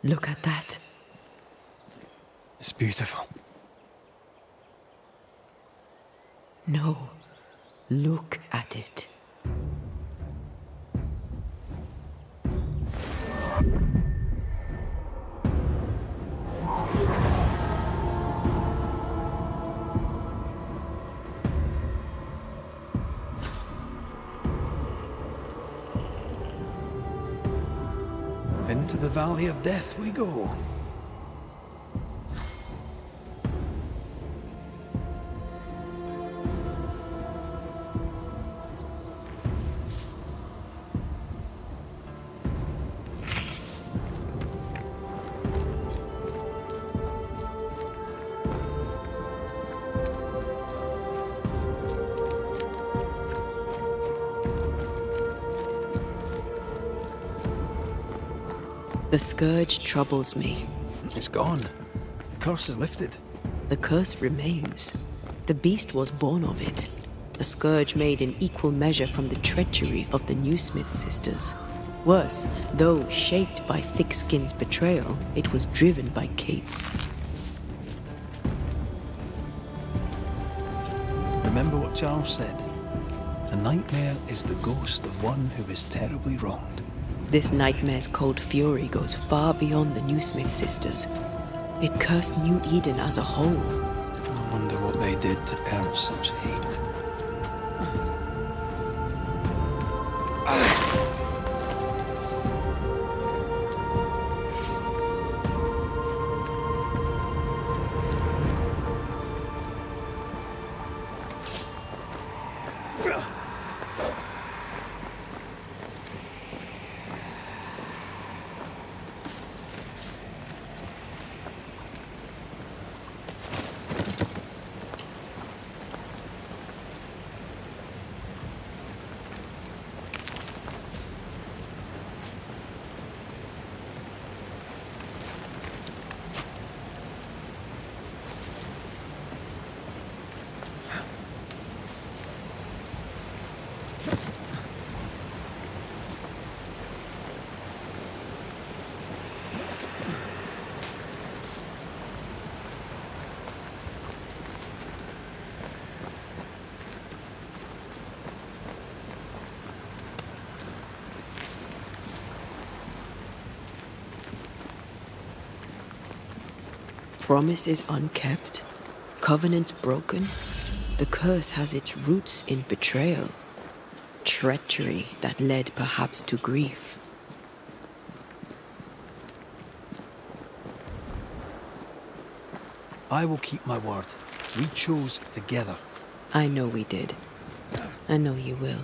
Look at that. It's beautiful. No. Look at it. Into the valley of death we go. The scourge troubles me. It's gone. The curse is lifted. The curse remains. The beast was born of it. A scourge made in equal measure from the treachery of the Newsmith sisters. Worse, though shaped by Thickskin's betrayal, it was driven by Kate's. Remember what Charles said. A nightmare is the ghost of one who is terribly wronged. This nightmare's cold fury goes far beyond the Newsmith sisters. It cursed New-Eden as a whole. I wonder what they did to earn such hate. Promises unkept, covenants broken. The curse has its roots in betrayal, treachery that led perhaps to grief. I will keep my word. We chose together. I know we did. I know you will.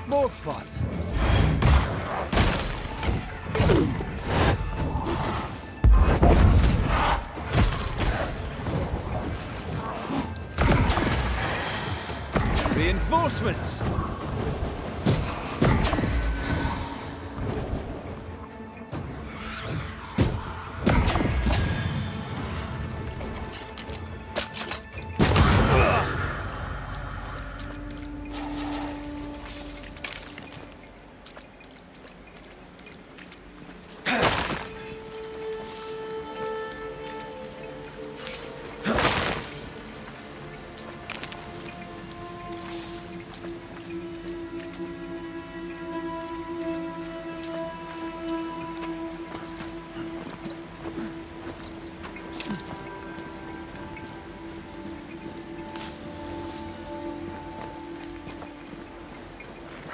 More fun. Reinforcements.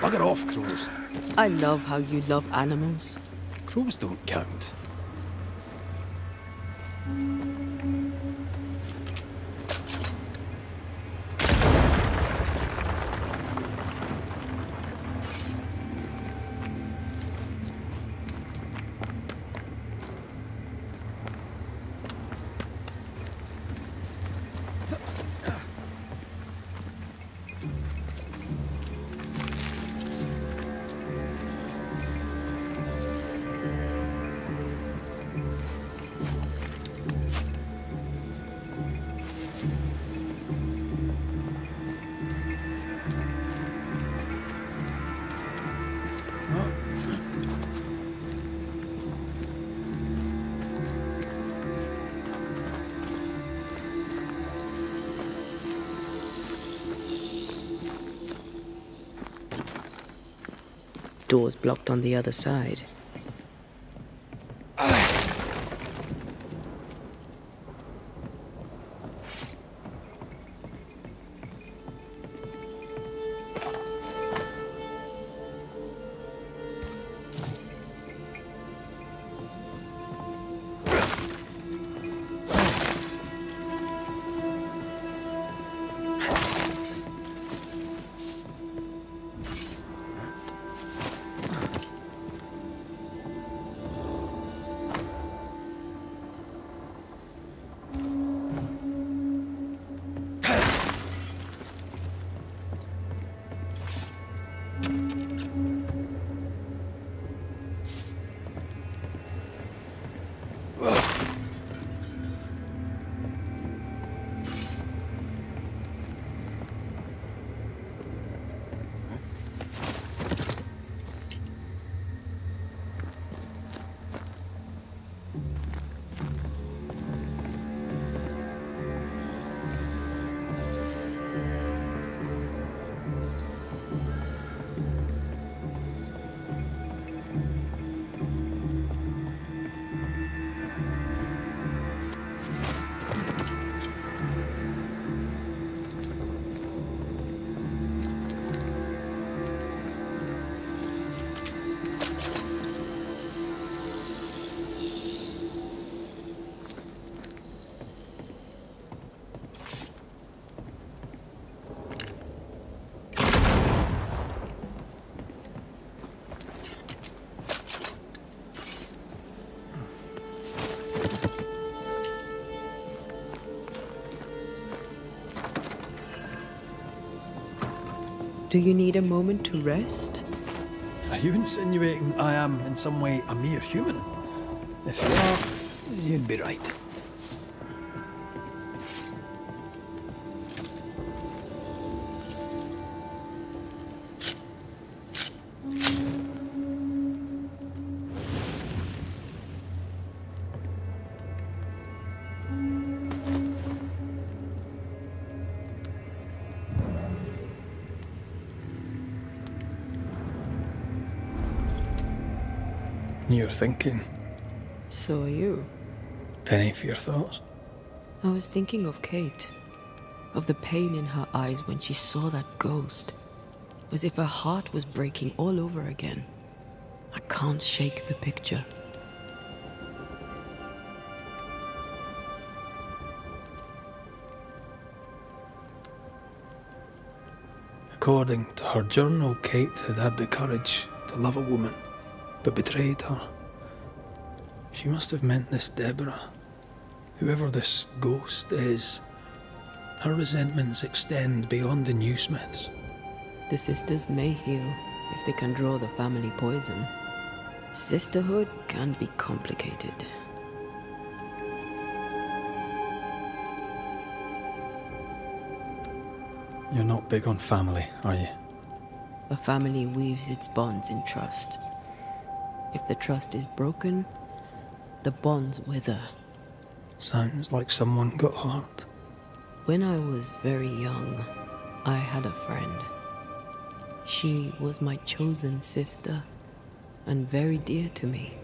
Bugger off, crows. I love how you love animals. Crows don't count. Doors blocked on the other side. Do you need a moment to rest? Are you insinuating I am in some way a mere human? If you are, you'd be right. You're thinking. So are you. Penny for your thoughts. I was thinking of Kate. Of the pain in her eyes when she saw that ghost. As if her heart was breaking all over again. I can't shake the picture. According to her journal, Kate had had the courage to love a woman, but betrayed her. She must have meant this Deborah. Whoever this ghost is, her resentments extend beyond the new Smiths. The sisters may heal if they can draw the family poison. Sisterhood can be complicated. You're not big on family, are you? A family weaves its bonds in trust. If the trust is broken, the bonds wither. Sounds like someone got hurt. When I was very young, I had a friend. She was my chosen sister, and very dear to me.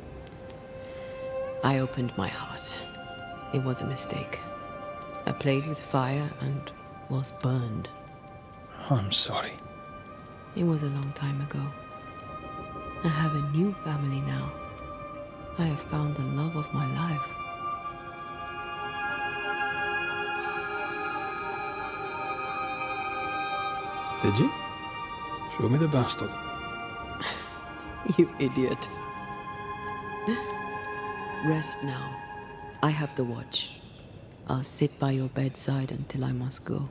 I opened my heart. It was a mistake. I played with fire and was burned. I'm sorry. It was a long time ago. I have a new family now. I have found the love of my life. Did you? Show me the bastard. You idiot. Rest now. I have the watch. I'll sit by your bedside until I must go.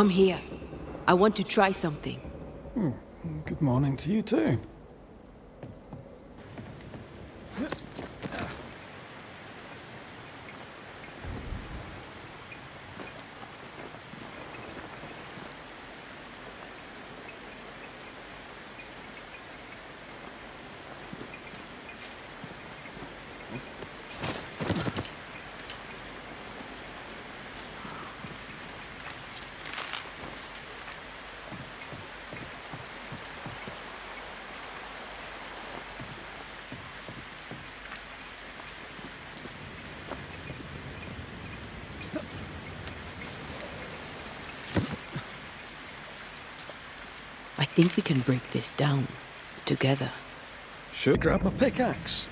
Come here. I want to try something. Good morning to you too. I think we can break this down together. Sure, grab my pickaxe.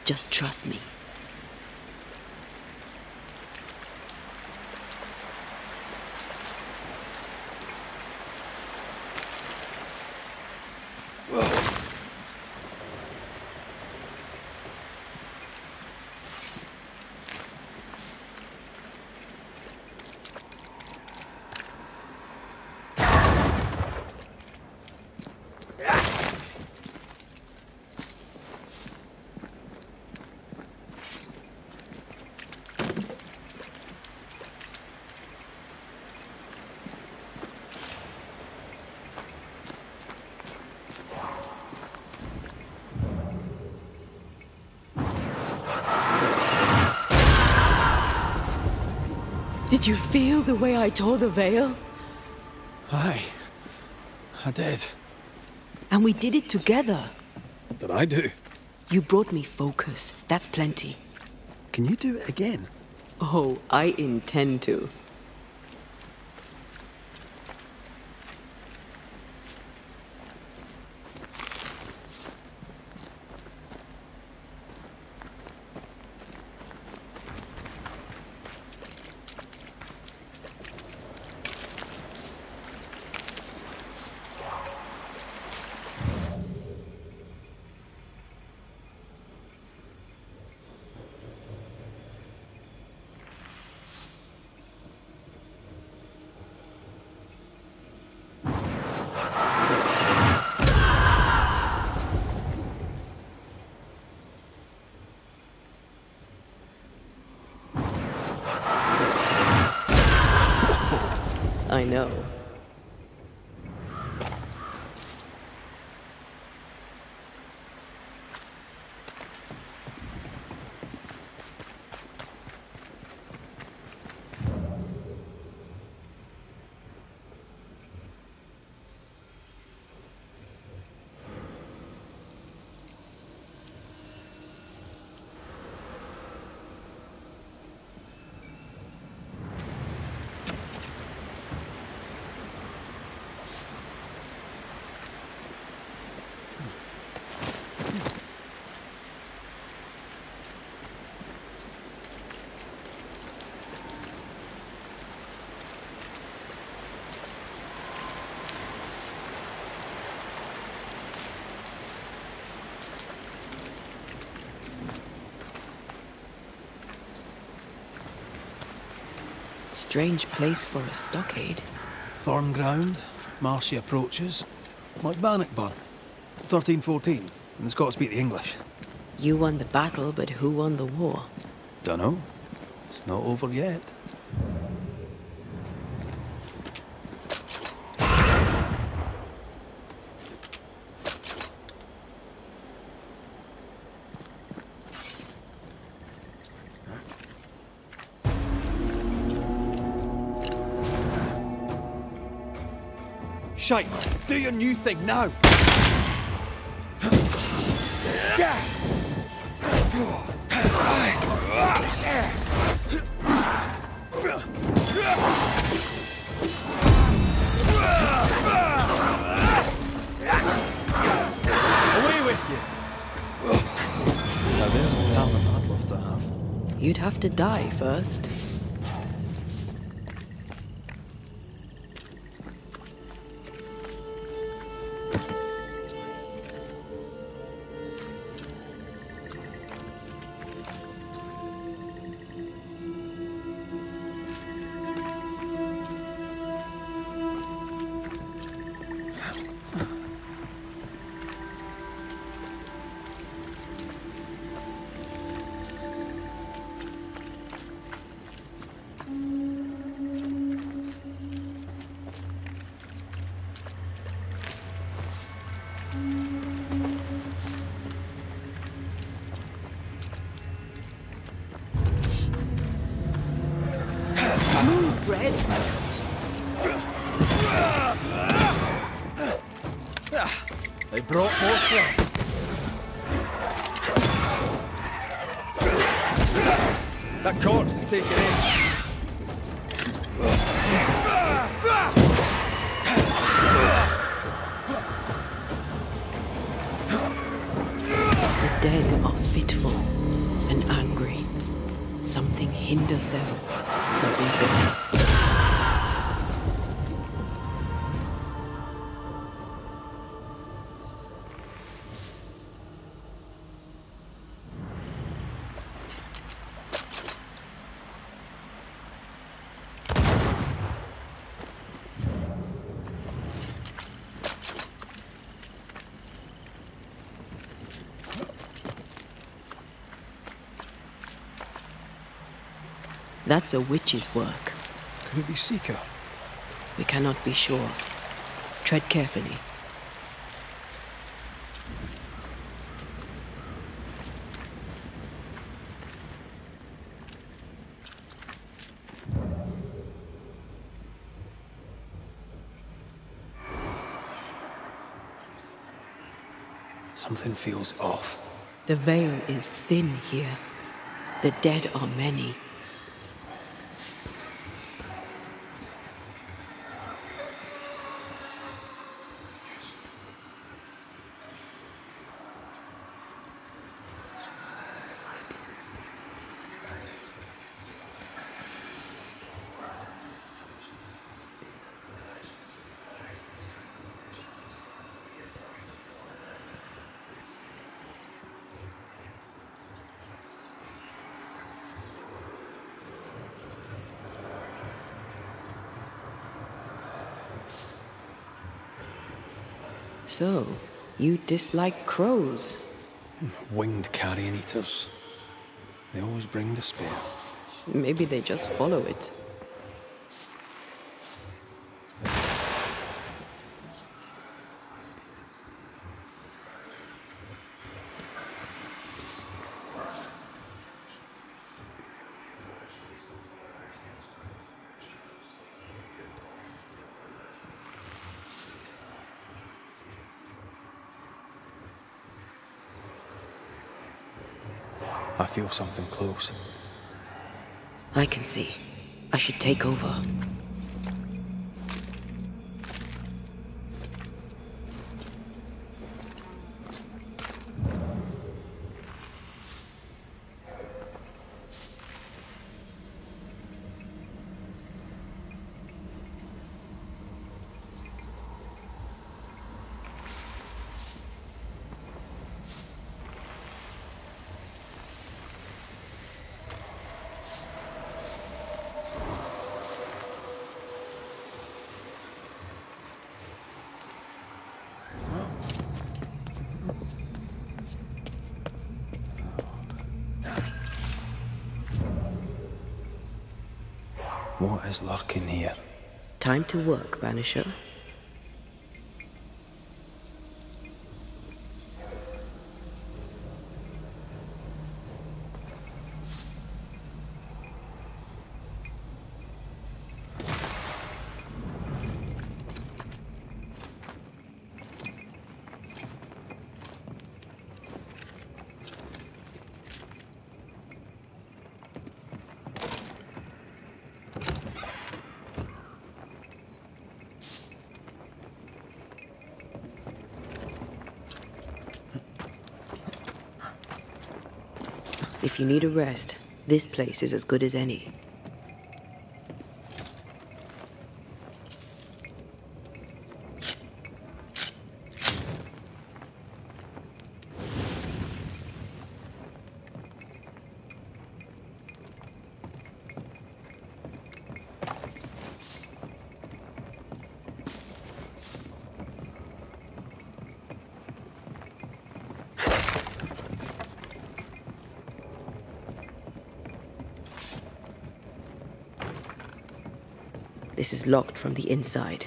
Just trust me. Did you feel the way I tore the veil? Aye, I did. And we did it together. Did I do? You brought me focus. That's plenty. Can you do it again? Oh, I intend to. I know. Strange place for a stockade. Firm ground, marshy approaches. Like Bannockburn, 1314, and the Scots beat the English. You won the battle, but who won the war? Dunno. It's not over yet. Shite, do your new thing now! Away with you! Now there's a talent I'd love to have. You'd have to die first. I brought more friends. That corpse is taken in. The dead are fitful and angry. Something hinders them, something bitter. That's a witch's work. Could it be Seeker? We cannot be sure. Tread carefully. Something feels off. The veil is thin here. The dead are many. So, you dislike crows? Winged carrion eaters. They always bring despair. Maybe they just follow it. I feel something close. I can see. I should take over. What is lurking here? Time to work, Banisher. If you need a rest, this place is as good as any. This is locked from the inside.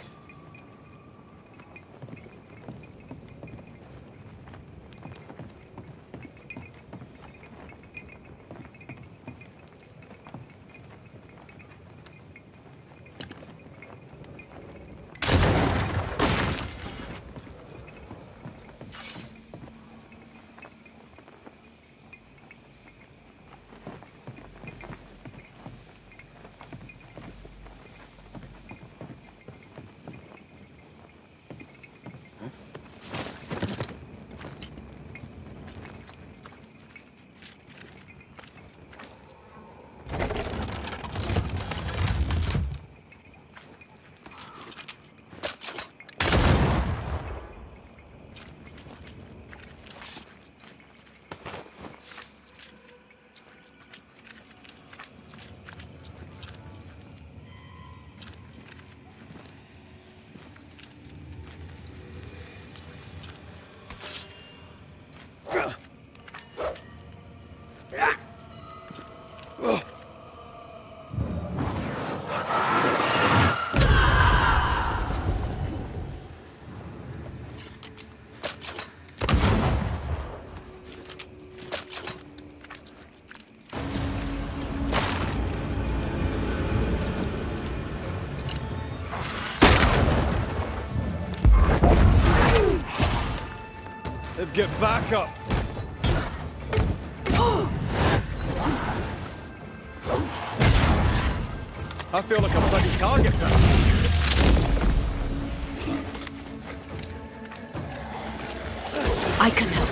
Then get back up! I feel like a bloody target now. I can help.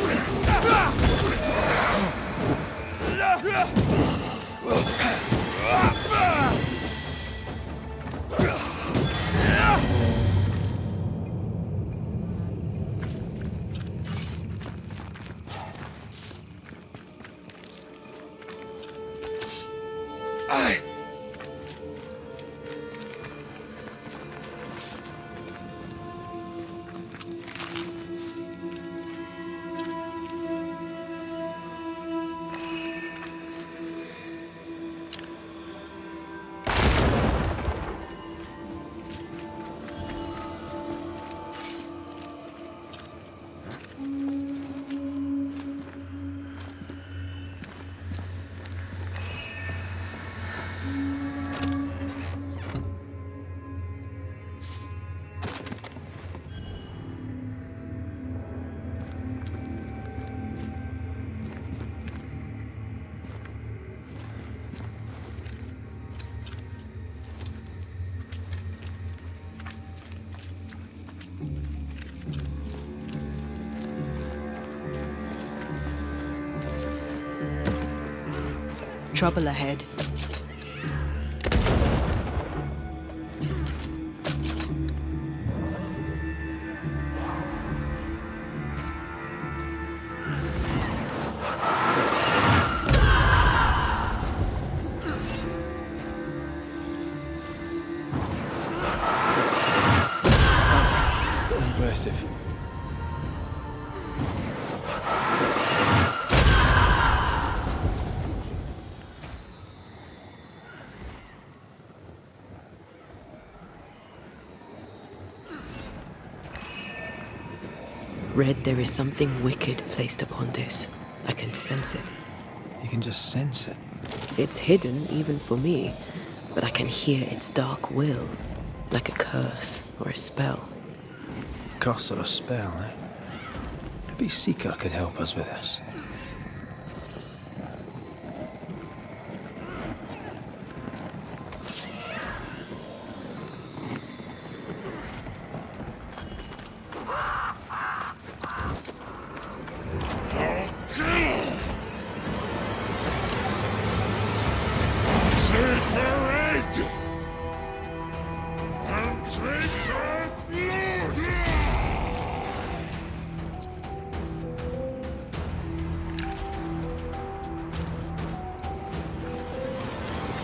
Trouble ahead. Still impressive. Red, there is something wicked placed upon this. I can sense it. You can just sense it. It's hidden, even for me, but I can hear its dark will, like a curse or a spell. Curse or a spell, eh? Maybe Seeker could help us with this.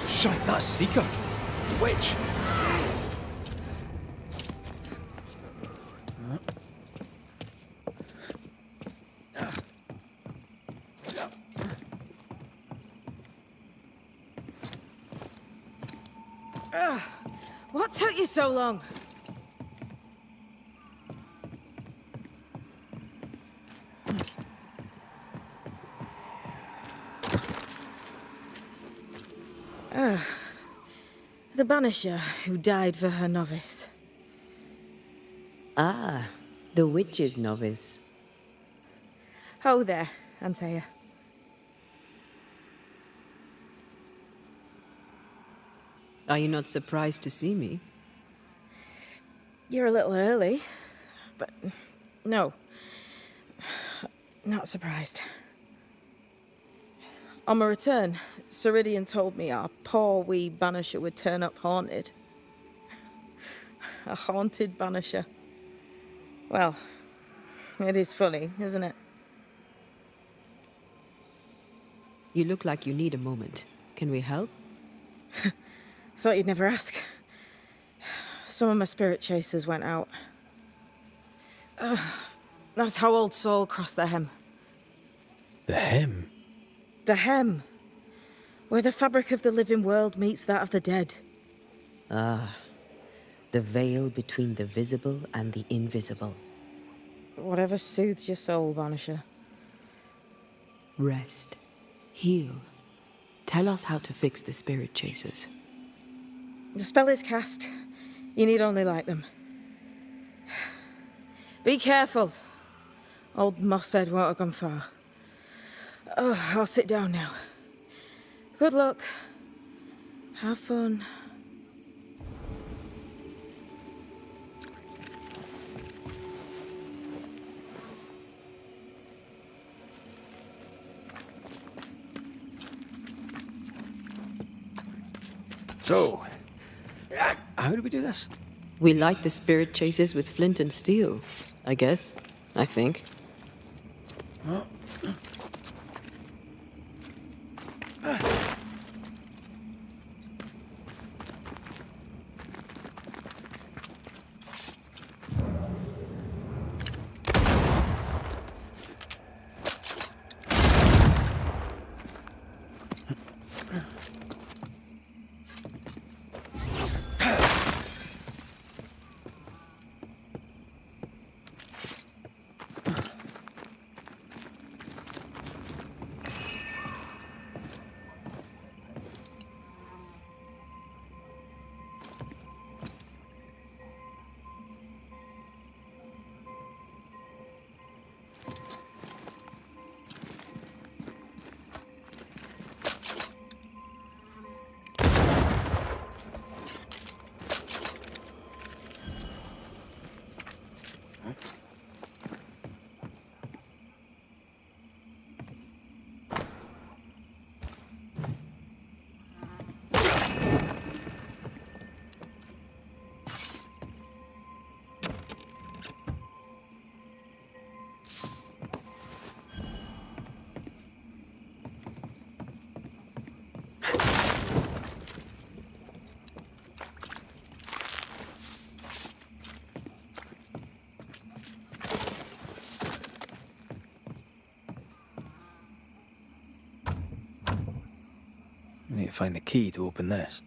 Shite, that's Seeker. The witch. What took you so long? The Banisher who died for her novice. Ah, the witch's novice. Ho there, Antea. Are you not surprised to see me? You're a little early, but no, not surprised. On my return, Ceridian told me our poor wee Banisher would turn up haunted. A haunted Banisher. Well, it is funny, isn't it? You look like you need a moment. Can we help? Thought you'd never ask. Some of my spirit chasers went out. That's how old Saul crossed the hem. The hem? The hem. Where the fabric of the living world meets that of the dead. Ah, the veil between the visible and the invisible. Whatever soothes your soul, Banisher. Rest. Heal. Tell us how to fix the spirit chasers. The spell is cast. You need only light them. Be careful. Old Mosshead won't have gone far. Oh, I'll sit down now. Good luck. Have fun. So, how do we do this? We light the spirit chasers with flint and steel, I guess. I think. Well, we need to find the key to open this.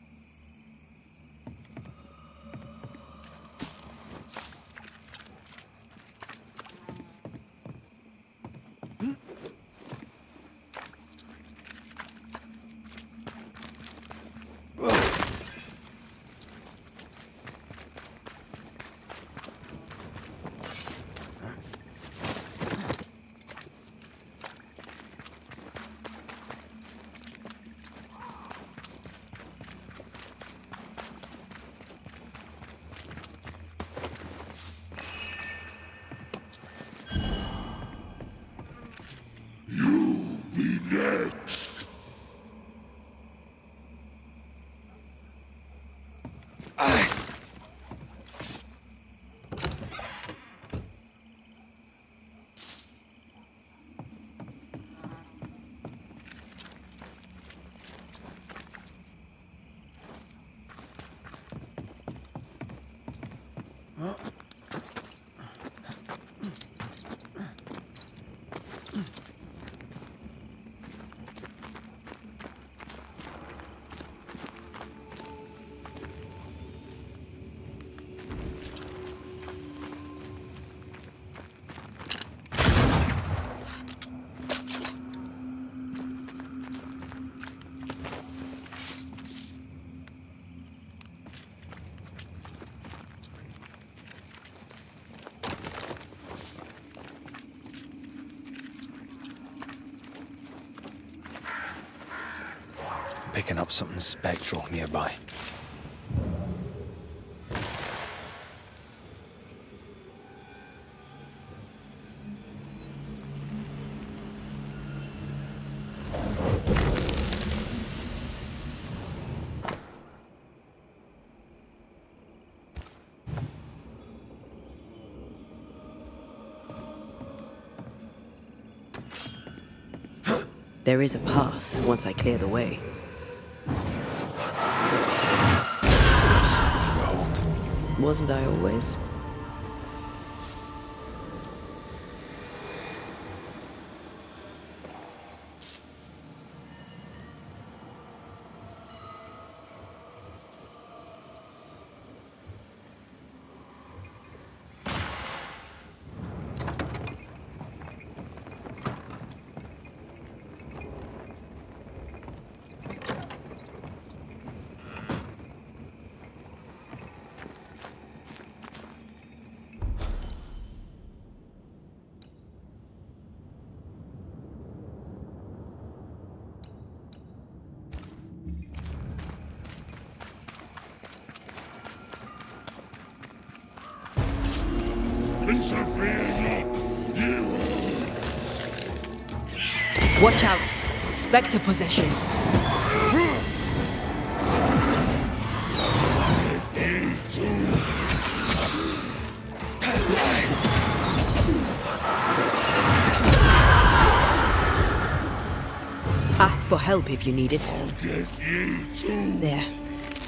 Picking up something spectral nearby. There is a path once I clear the way. Wasn't I always? Watch out! Spectre possession. Ask for help if you need it. There,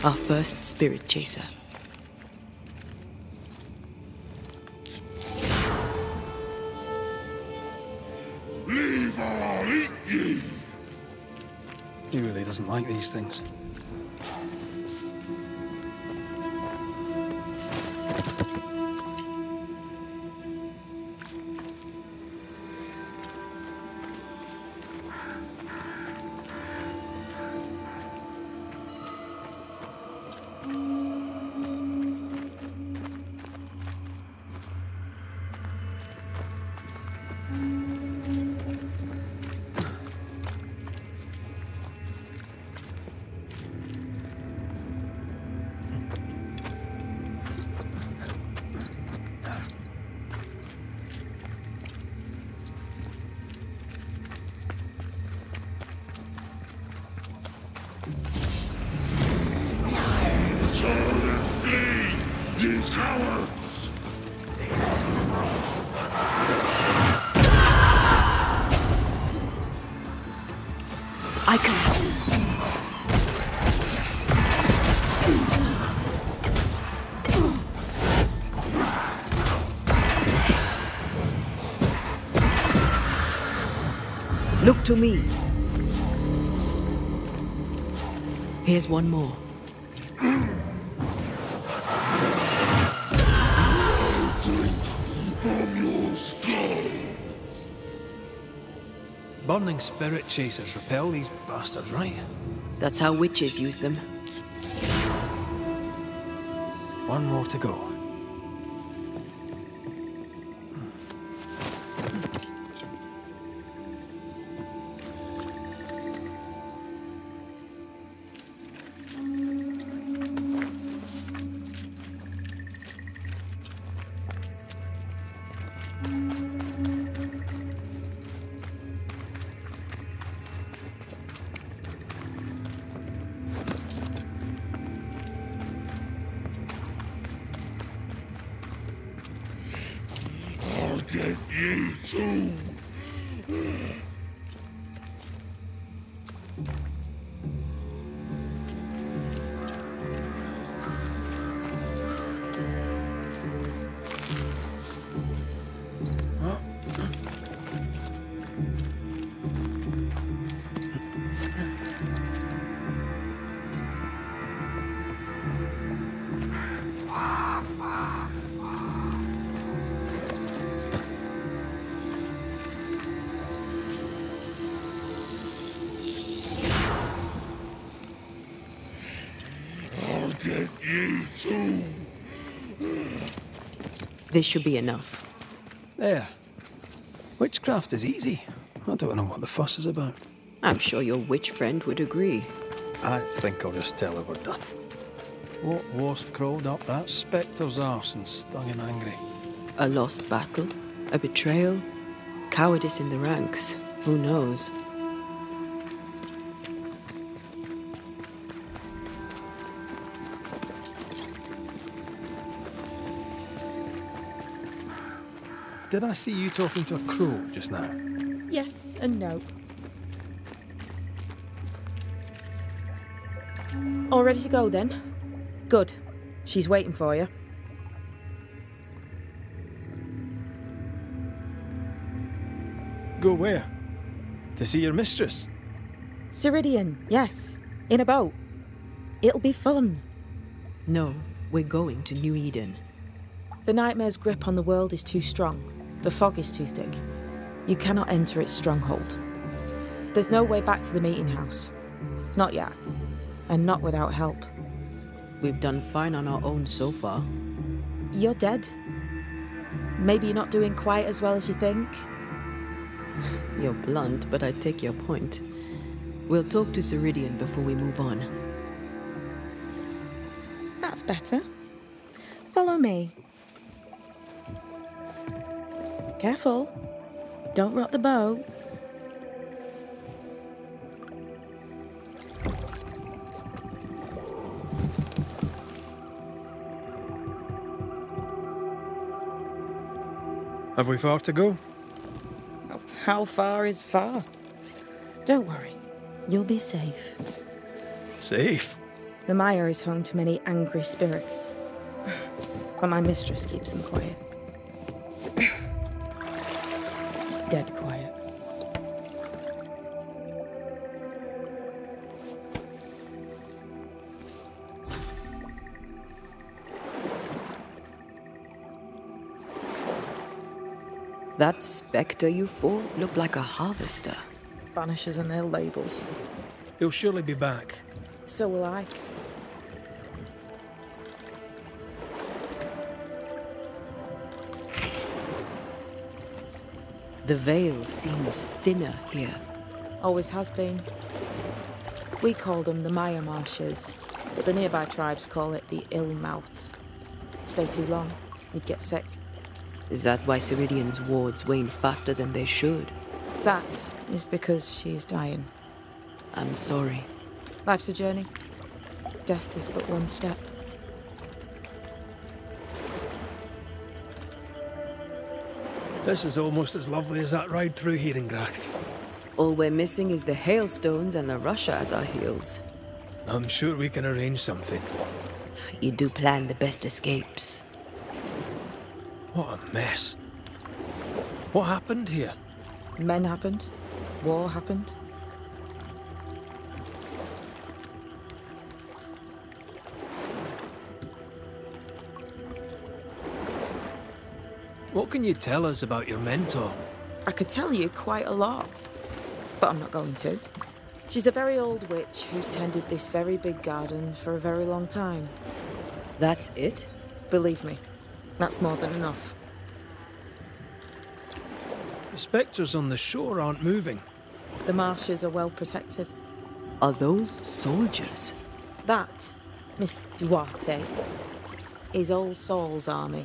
our first spirit chaser. Leave or I'll eat ye! He really doesn't like these things. Turn and flee, ye cowards! I can help. Look to me. Here's one more. From your skull! Burning spirit chasers repel these bastards, right? That's how witches use them. One more to go. I'll get ye too! I'll get ye too! This should be enough. There. Witchcraft is easy. I don't know what the fuss is about. I'm sure your witch friend would agree. I think I'll just tell her we're done. What wasp crawled up that spectre's arse and stung him angry? A lost battle? A betrayal? Cowardice in the ranks? Who knows? Did I see you talking to a crow just now? Yes and no. All ready to go then? Good. She's waiting for you. Go where? To see your mistress? Ceridian, yes. In a boat. It'll be fun. No, we're going to New-Eden. The nightmare's grip on the world is too strong. The fog is too thick. You cannot enter its stronghold. There's no way back to the meeting house. Not yet. And not without help. We've done fine on our own so far. You're dead. Maybe you're not doing quite as well as you think. You're blunt, but I take your point. We'll talk to Ceridian before we move on. That's better. Follow me. Careful. Don't rock the boat. Have we far to go? How far is far? Don't worry. You'll be safe. Safe? The mire is home to many angry spirits. But my mistress keeps them quiet. Dead quiet. That spectre you fought looked like a harvester. Banishers and their labels. He'll surely be back. So will I. The veil seems thinner here. Always has been. We call them the Mire Marshes, but the nearby tribes call it the Ill Mouth. Stay too long, you'd get sick. Is that why Ceridian's wards wane faster than they should? That is because she is dying. I'm sorry. Life's a journey. Death is but one step. This is almost as lovely as that ride through Herengracht. All we're missing is the hailstones and the Russia at our heels. I'm sure we can arrange something. You do plan the best escapes. What a mess. What happened here? Men happened. War happened. What can you tell us about your mentor? I could tell you quite a lot, but I'm not going to. She's a very old witch who's tended this very big garden for a very long time. That's it? Believe me, that's more than enough. The spectres on the shore aren't moving. The marshes are well protected. Are those soldiers? That, Miss Duarte, is All Saul's army.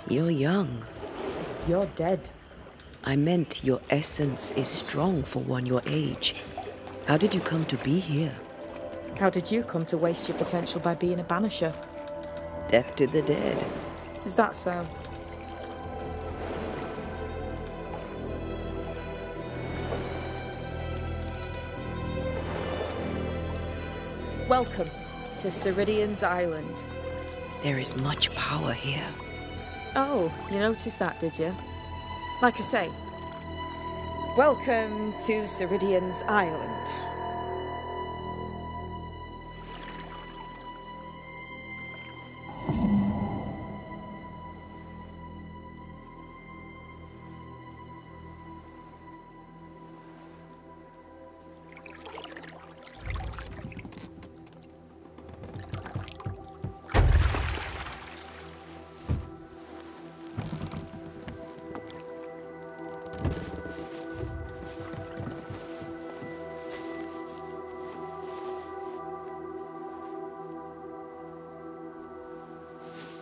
You're young. You're dead. I meant your essence is strong for one your age. How did you come to be here? How did you come to waste your potential by being a banisher? Death to the dead. Is that so? Welcome to Ceridian's Island. There is much power here. Oh, you noticed that, did you? Like I say, welcome to Ceridian's Island.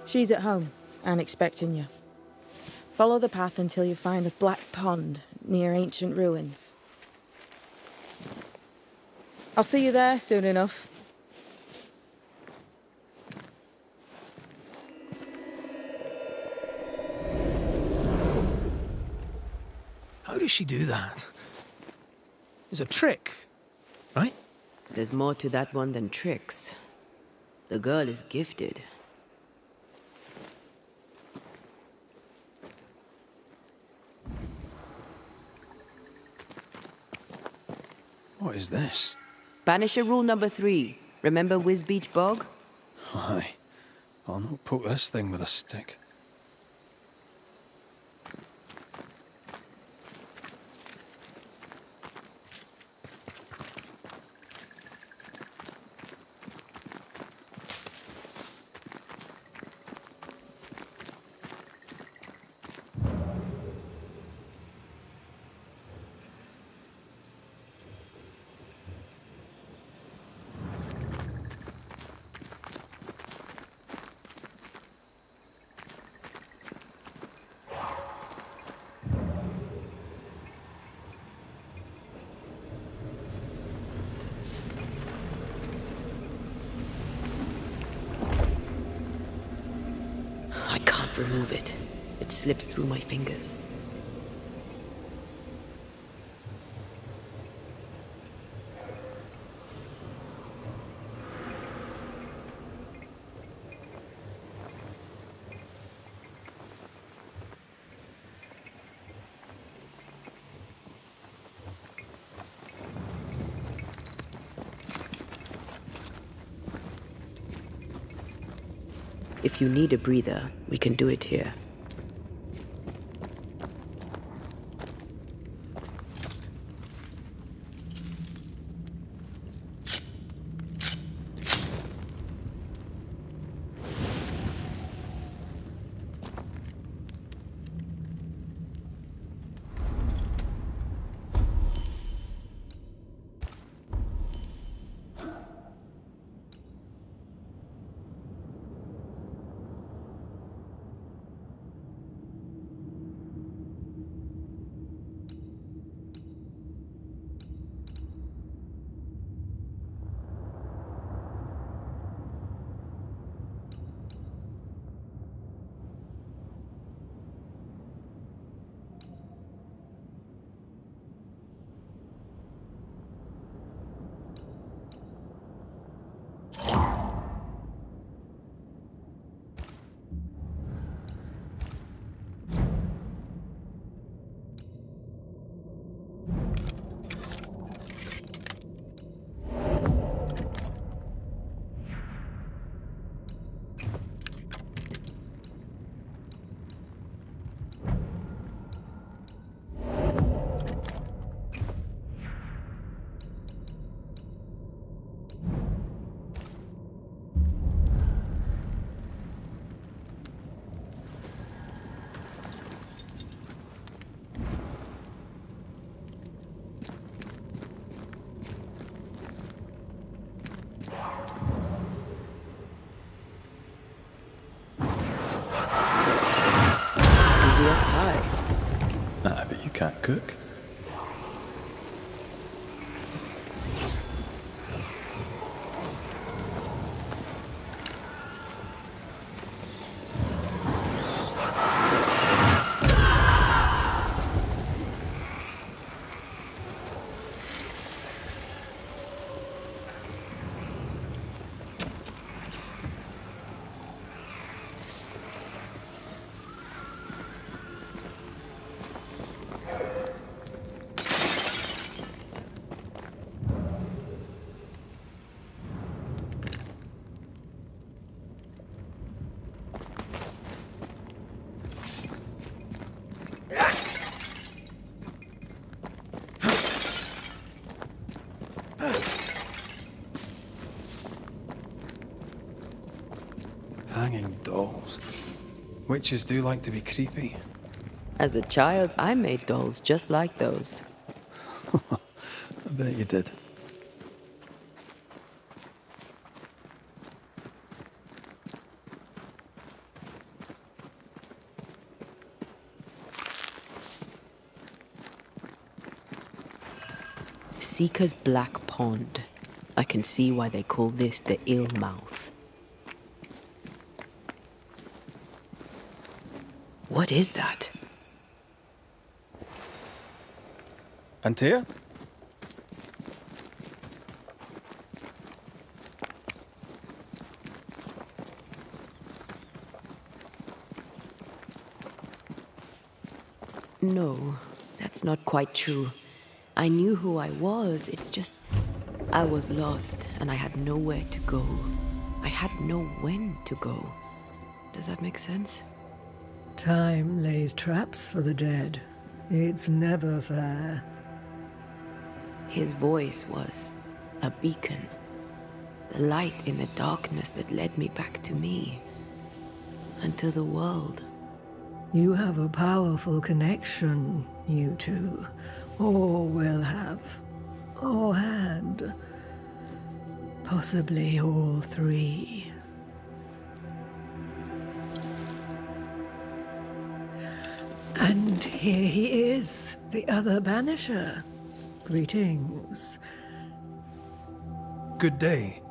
She's at home and expecting you. Follow the path until you find a black pond near ancient ruins. I'll see you there soon enough. How does she do that? It's a trick, right? There's more to that one than tricks. The girl is gifted. What is this? Banisher rule number 3. Remember Wisbeach Bog? Aye. I'll not poke this thing with a stick. remove it. It slips through my fingers. If you need a breather, we can do it here. Nah, but you can't cook. Hanging dolls. Witches do like to be creepy. As a child, I made dolls just like those. I bet you did. Seeker's Black Pond. I can see why they call this the ill mouth. What is that? Antea? No, that's not quite true. I knew who I was, it's just I was lost and I had nowhere to go. I had no when to go. Does that make sense? Time lays traps for the dead. It's never fair. His voice was a beacon. The light in the darkness that led me back to me. And to the world. You have a powerful connection, you two. Or will have. Or had. Possibly all three. And here he is, the other Banisher. Greetings. Good day.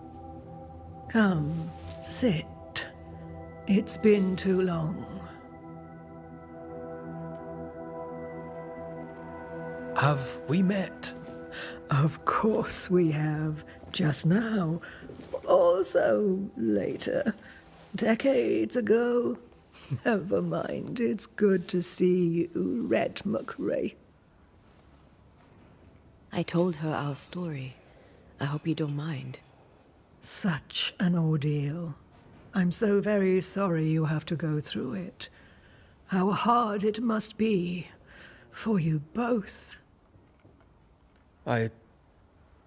Come, sit. It's been too long. Have we met? Of course we have. Just now. Also later. Decades ago. Never mind. It's good to see you, Red McRae. I told her our story. I hope you don't mind. Such an ordeal. I'm so very sorry you have to go through it. How hard it must be for you both.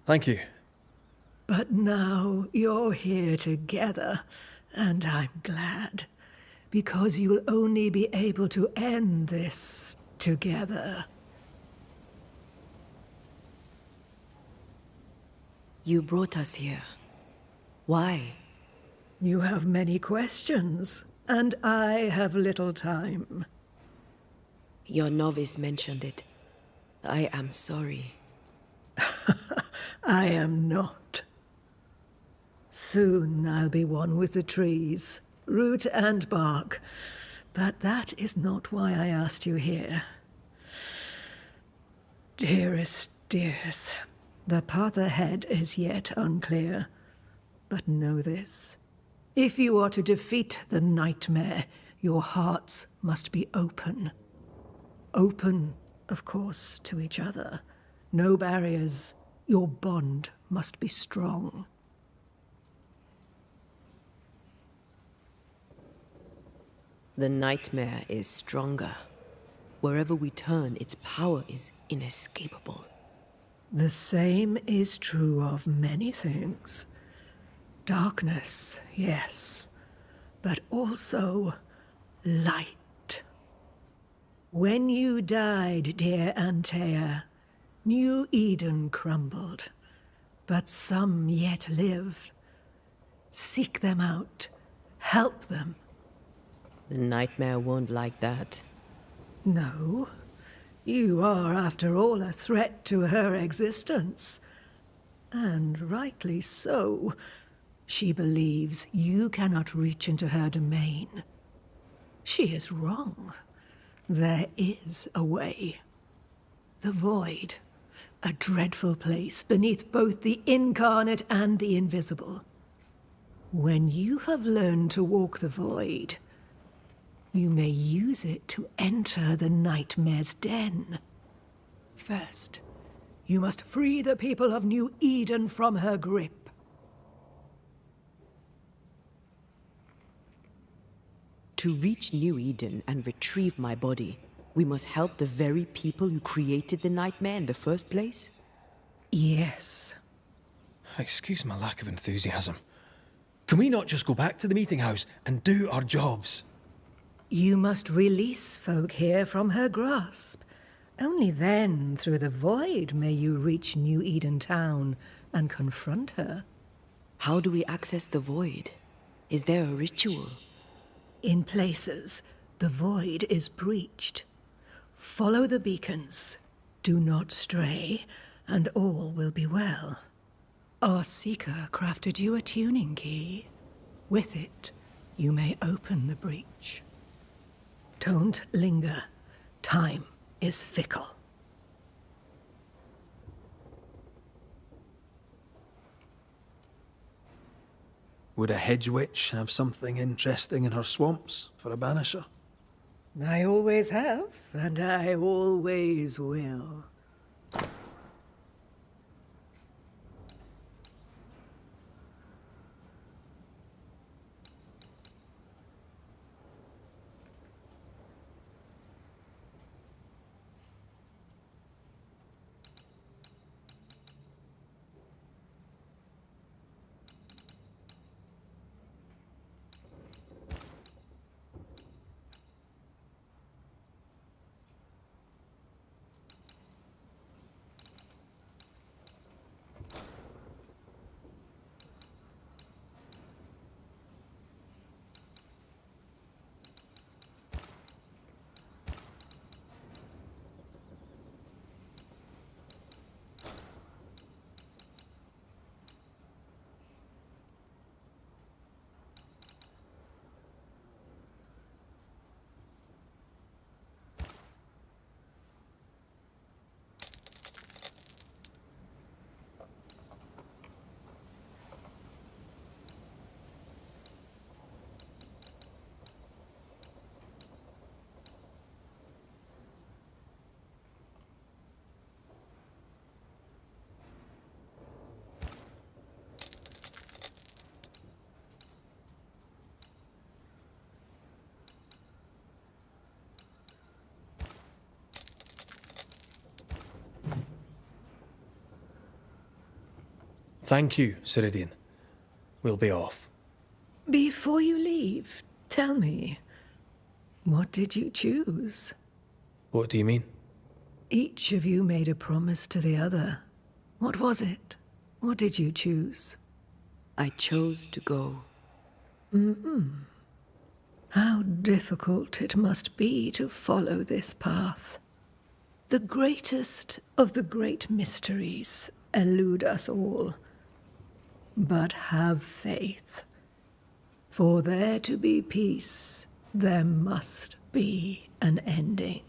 Thank you. But now you're here together, and I'm glad. Because you'll only be able to end this together. You brought us here. Why? You have many questions, and I have little time. Your novice mentioned it. I am sorry. I am not. Soon I'll be one with the trees, root and bark. But that is not why I asked you here. Dearest dears, the path ahead is yet unclear. But know this. If you are to defeat the nightmare, your hearts must be open. Open, of course, to each other. No barriers. Your bond must be strong. The nightmare is stronger. Wherever we turn, its power is inescapable. The same is true of many things. Darkness, yes, but also light. When you died, dear Antea, New Eden crumbled, but some yet live. Seek them out, help them. The nightmare won't like that. No, you are, after all, a threat to her existence. And rightly so. She believes you cannot reach into her domain. She is wrong. There is a way. The void, a dreadful place beneath both the incarnate and the invisible. When you have learned to walk the void, you may use it to enter the nightmare's den. First, you must free the people of New Eden from her grip. To reach New Eden and retrieve my body, we must help the very people who created the nightmare in the first place? Yes. Excuse my lack of enthusiasm. Can we not just go back to the meeting house and do our jobs? You must release folk here from her grasp. Only then, through the void, may you reach New Eden Town and confront her. How do we access the void? Is there a ritual? In places, the void is breached. Follow the beacons. Do not stray, and all will be well. Our seeker crafted you a tuning key. With it, you may open the breach. Don't linger. Time is fickle. Would a hedge witch have something interesting in her swamps for a banisher? I always have, and I always will. Thank you, Ceridian. We'll be off. Before you leave, tell me, what did you choose? What do you mean? Each of you made a promise to the other. What was it? What did you choose? I chose to go. How difficult it must be to follow this path. The greatest of the great mysteries elude us all. But have faith. For there to be peace, there must be an ending.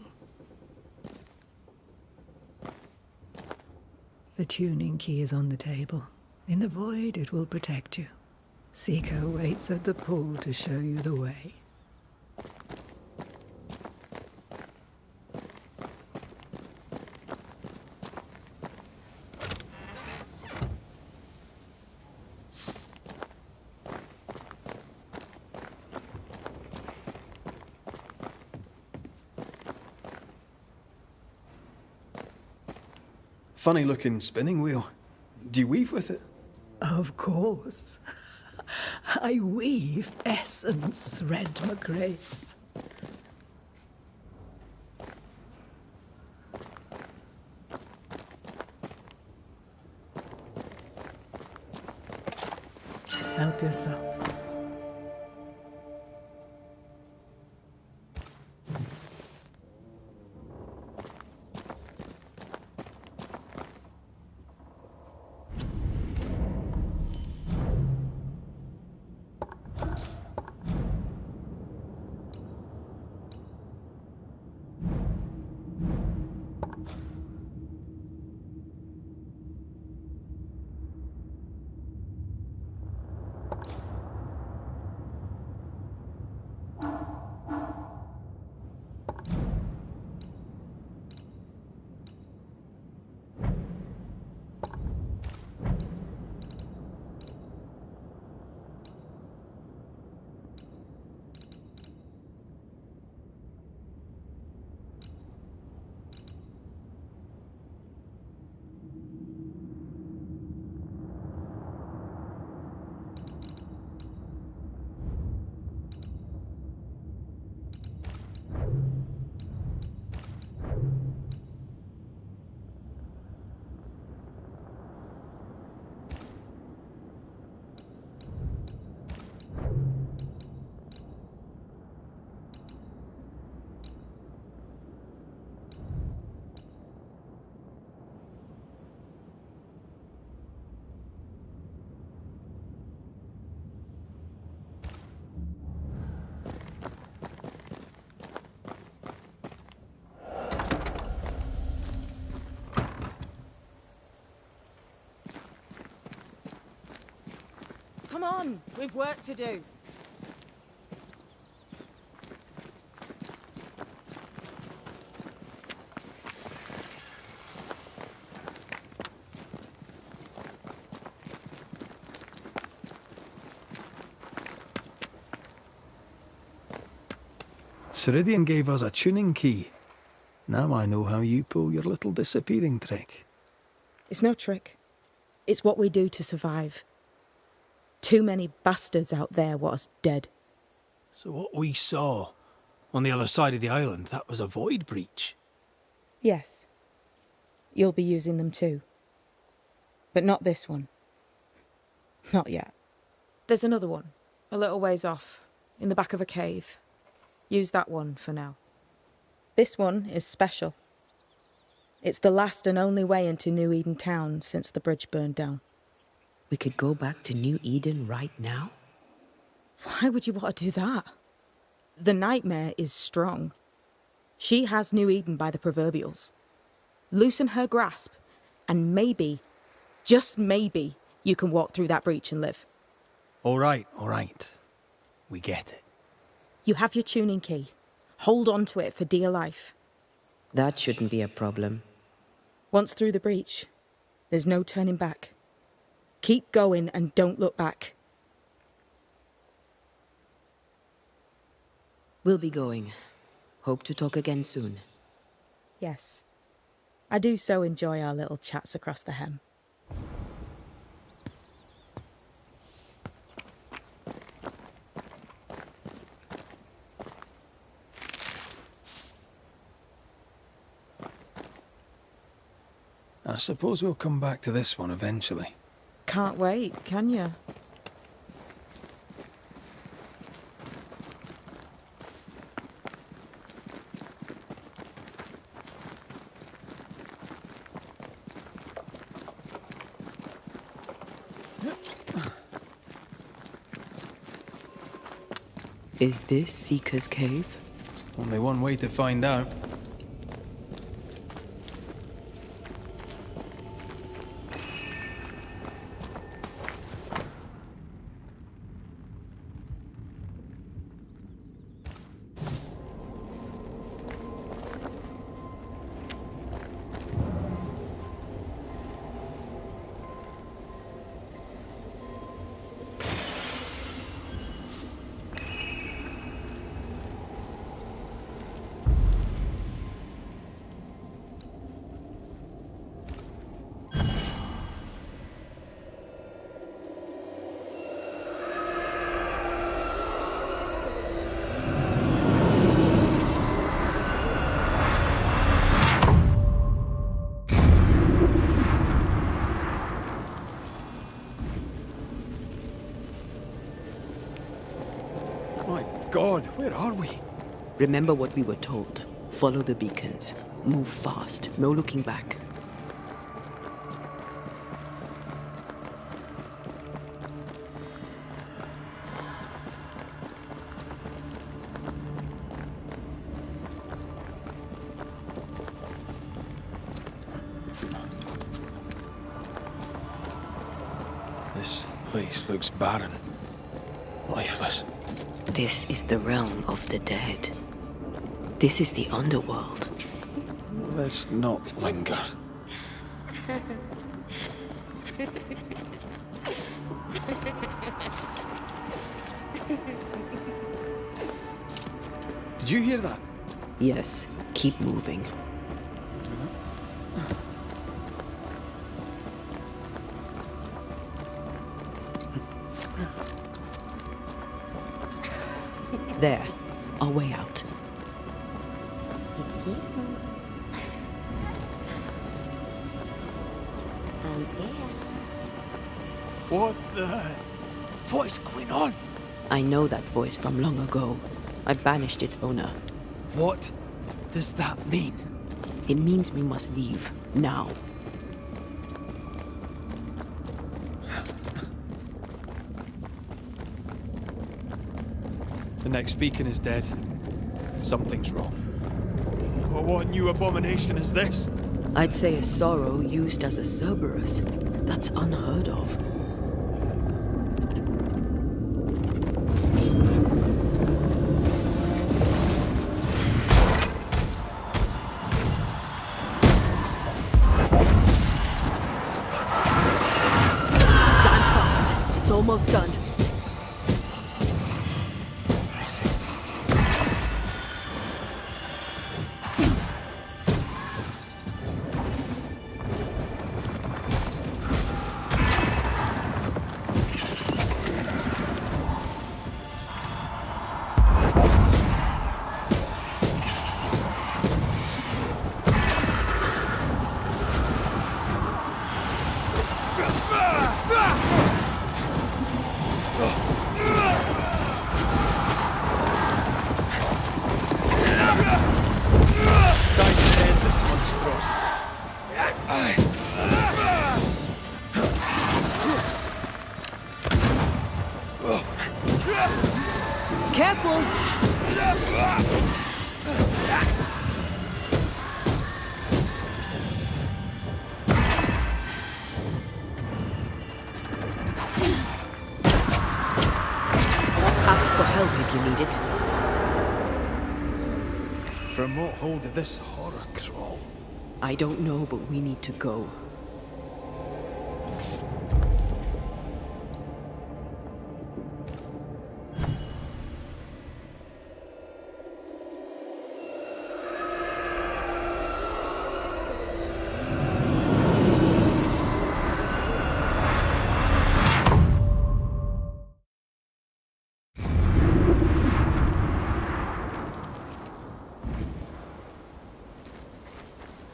The tuning key is on the table. In the void, it will protect you. Seeker waits at the pool to show you the way. Funny looking spinning wheel. Do you weave with it? Of course. I weave essence, Red McGrath. Help yourself. Come on, we've work to do. Ceridian gave us a tuning key. Now I know how you pull your little disappearing trick. It's no trick. It's what we do to survive. Too many bastards out there want us dead. So what we saw on the other side of the island, that was a void breach? Yes. You'll be using them too. But not this one. Not yet. There's another one, a little ways off, in the back of a cave. Use that one for now. This one is special. It's the last and only way into New-Eden town since the bridge burned down. We could go back to New-Eden right now? Why would you want to do that? The nightmare is strong. She has New-Eden by the proverbials. Loosen her grasp, and maybe, just maybe, you can walk through that breach and live. All right. We get it. You have your tuning key. Hold on to it for dear life. That shouldn't be a problem. Once through the breach, there's no turning back. Keep going and don't look back. We'll be going. Hope to talk again soon. Yes. I do so enjoy our little chats across the hem. I suppose we'll come back to this one eventually. Can't wait, can you? Is this Seeker's Cave? Only one way to find out. God, where are we? Remember what we were told. Follow the beacons. Move fast. No looking back. This place looks barren. Lifeless. This is the realm of the dead. This is the underworld. Let's not linger. Did you hear that? Yes, keep moving. There, our way out. It's you. I'm there. What is going on? I know that voice from long ago. I banished its owner. What does that mean? It means we must leave, now. The next beacon is dead. Something's wrong. Oh, what new abomination is this? I'd say a sorrow used as a Cerberus. That's unheard of. Stand fast. It's almost done. Careful! Ask for help if you need it. From what hole did this horror crawl? I don't know, but we need to go.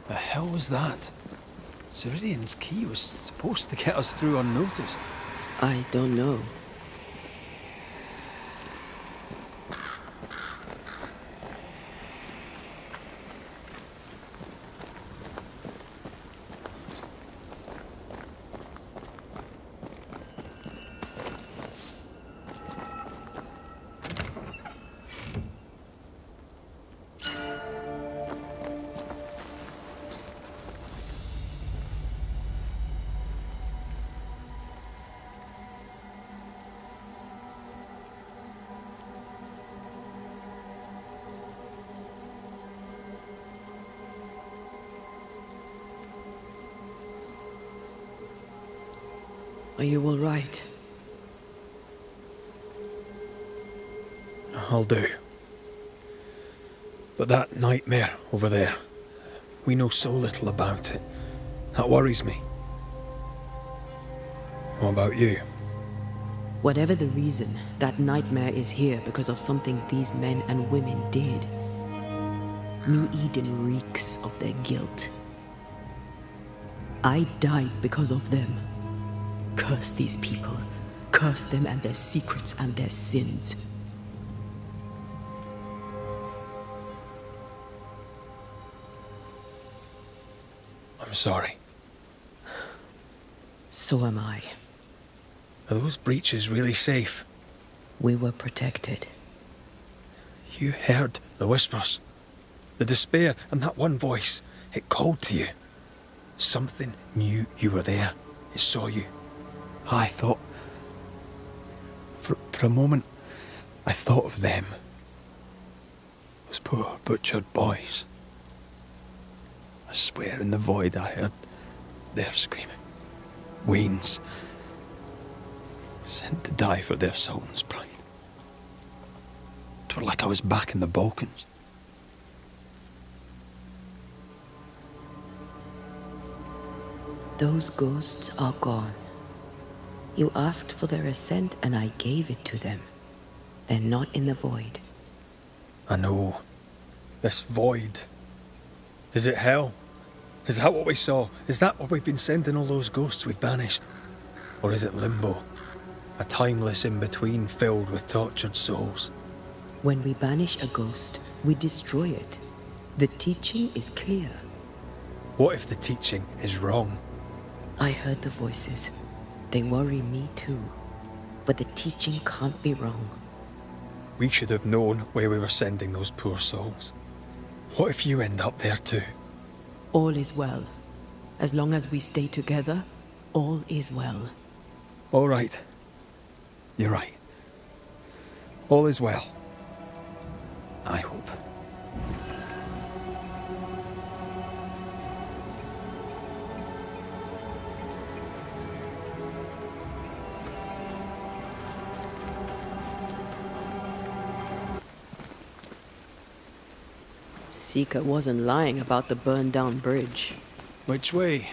The hell was that? Ceridian's key was supposed to get us through unnoticed. I don't know. Are you all right? I'll do. But that nightmare over there, we know so little about it. That worries me. What about you? Whatever the reason, that nightmare is here because of something these men and women did. New-Eden reeks of their guilt. I died because of them. Curse these people. Curse them and their secrets and their sins. I'm sorry. So am I. Are those breaches really safe? We were protected. You heard the whispers, the despair, and that one voice. It called to you. Something knew you were there. It saw you. I thought... For a moment, I thought of them. Those poor butchered boys. I swear in the void I heard their screaming. Wains. Sent to die for their sultan's pride. 'Twere like I was back in the Balkans. Those ghosts are gone. You asked for their assent and I gave it to them. They're not in the void. I know. This void. Is it hell? Is that what we saw? Is that what we've been sending all those ghosts we've banished? Or is it limbo? A timeless in-between filled with tortured souls? When we banish a ghost, we destroy it. The teaching is clear. What if the teaching is wrong? I heard the voices. They worry me too. But the teaching can't be wrong. We should have known where we were sending those poor souls. What if you end up there too? All is well. As long as we stay together, all is well. All right. You're right. All is well. I hope. Seeker wasn't lying about the burned-down bridge. Which way?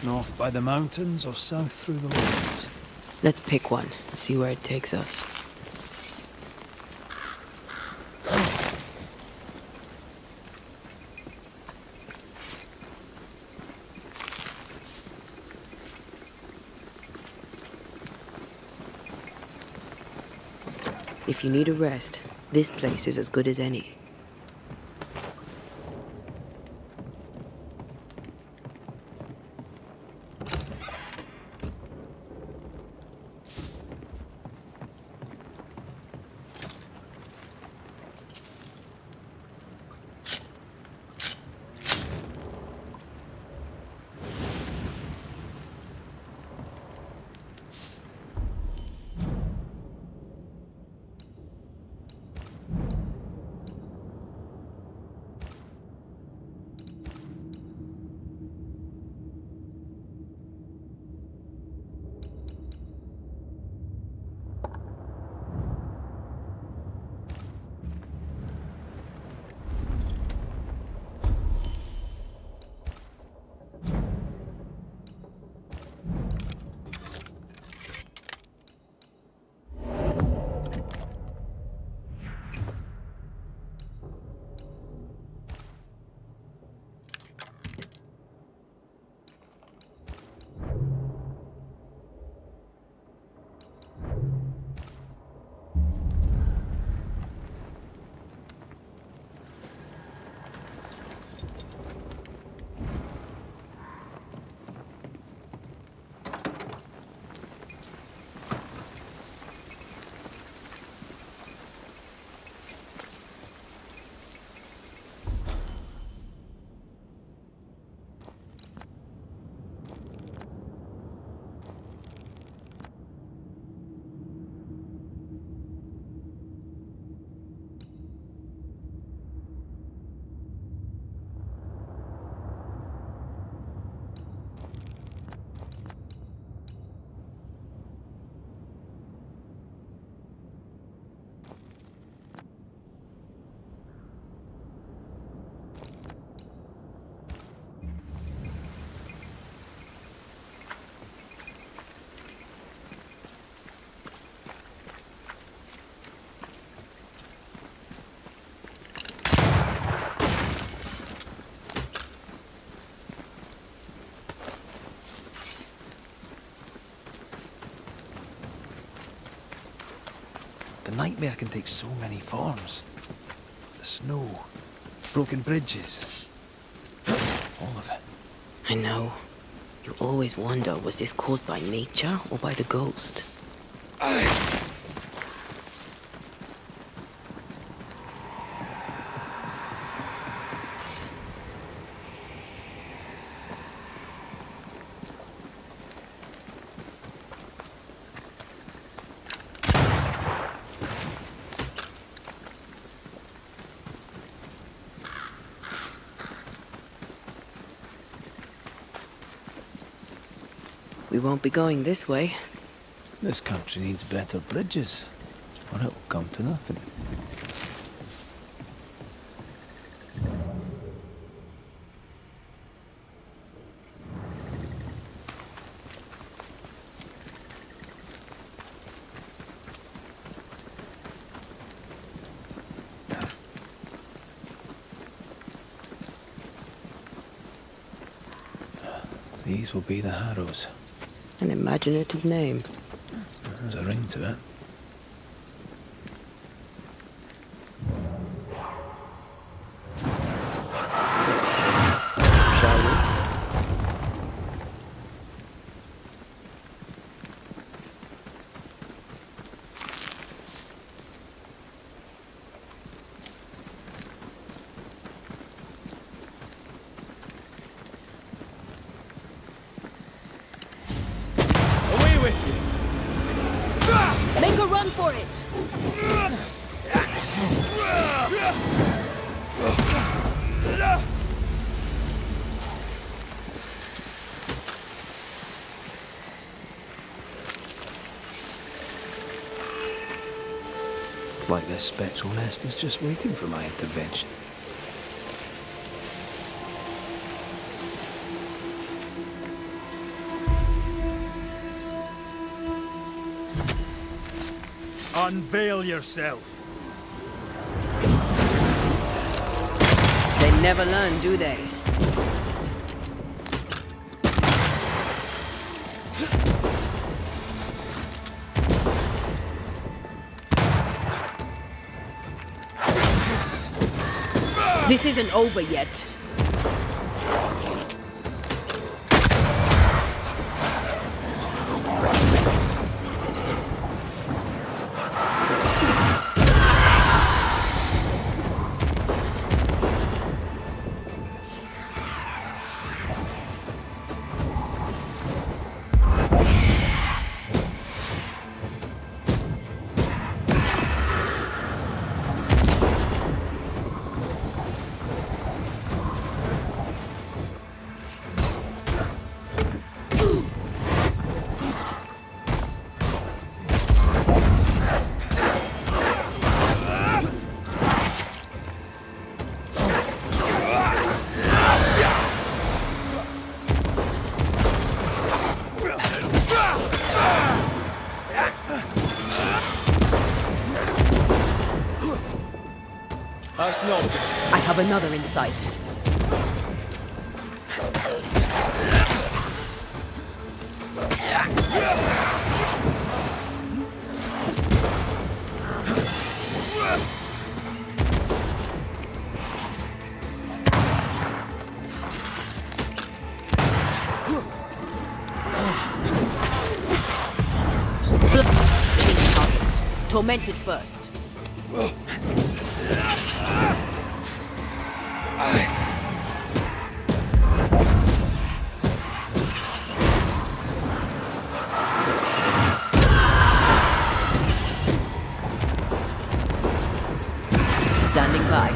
North by the mountains or south through the woods? Let's pick one and see where it takes us. If you need a rest, this place is as good as any. The nightmare can take so many forms. The snow, broken bridges, all of it. I know. You always wonder, was this caused by nature or by the ghost? We won't be going this way. This country needs better bridges, or it will come to nothing. These will be the Harrows. An imaginative name. There's a ring to it. Shall we? Make a run for it! It's like this spectral nest is just waiting for my intervention. Unveil yourself. They never learn, do they? This isn't over yet. I have another in sight. Change targets. Tormented first. Standing by.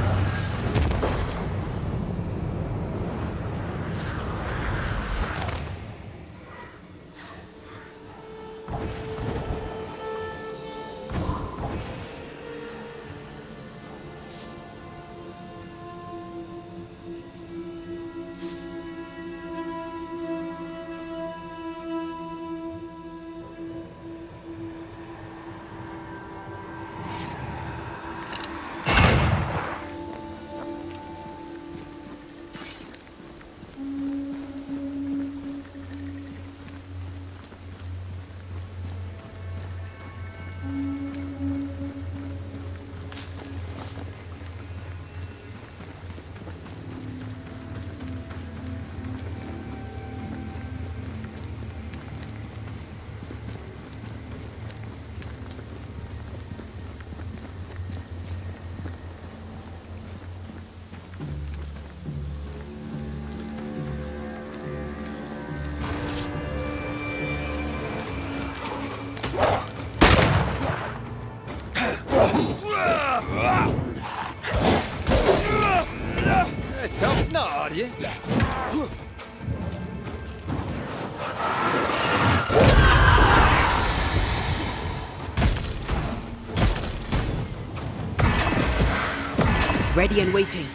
ready and waiting.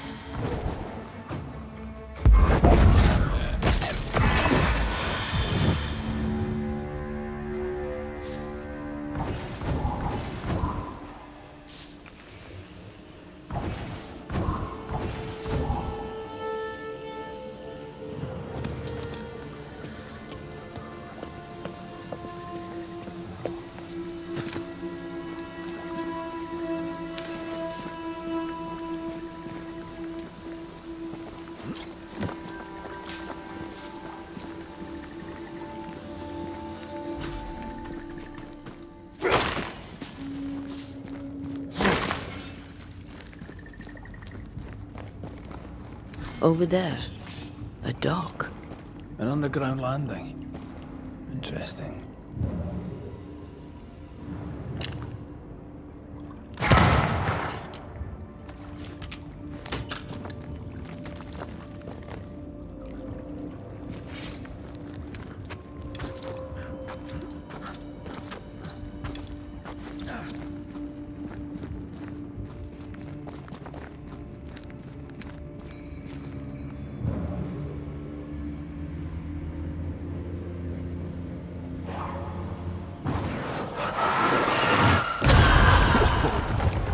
Over there, a dock. An underground landing. Interesting.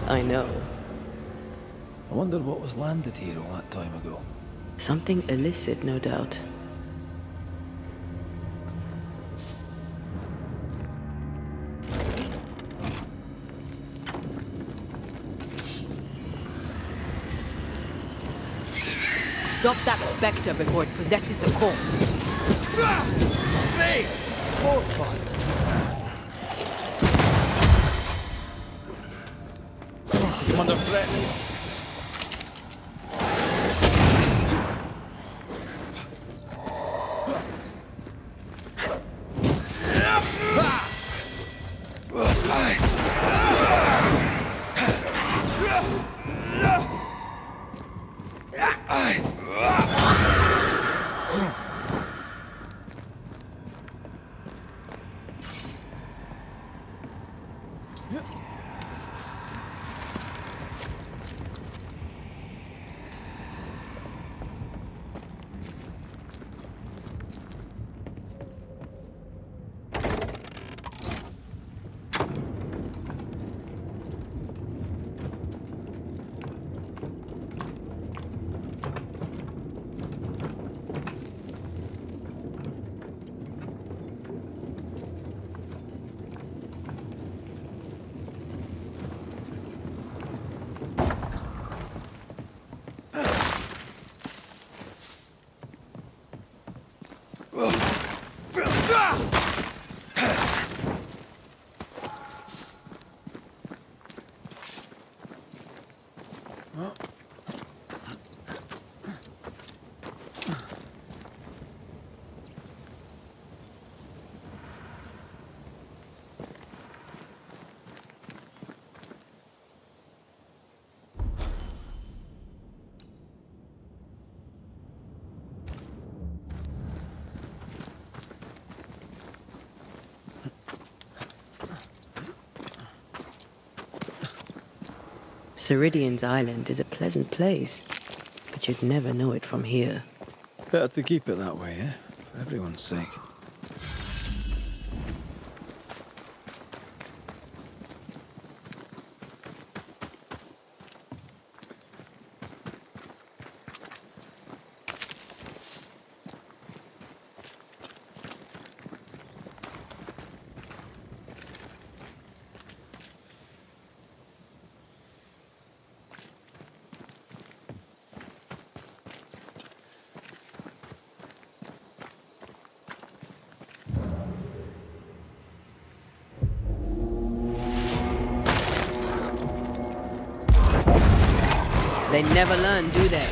I know. I wonder what was landed here all that time ago. Something illicit, no doubt. Stop that spectre before it possesses the corpse. Me! More fun! I'm under threat. Ceridian's island is a pleasant place, but you'd never know it from here. Better to keep it that way, eh? For everyone's sake. They never learn, do they?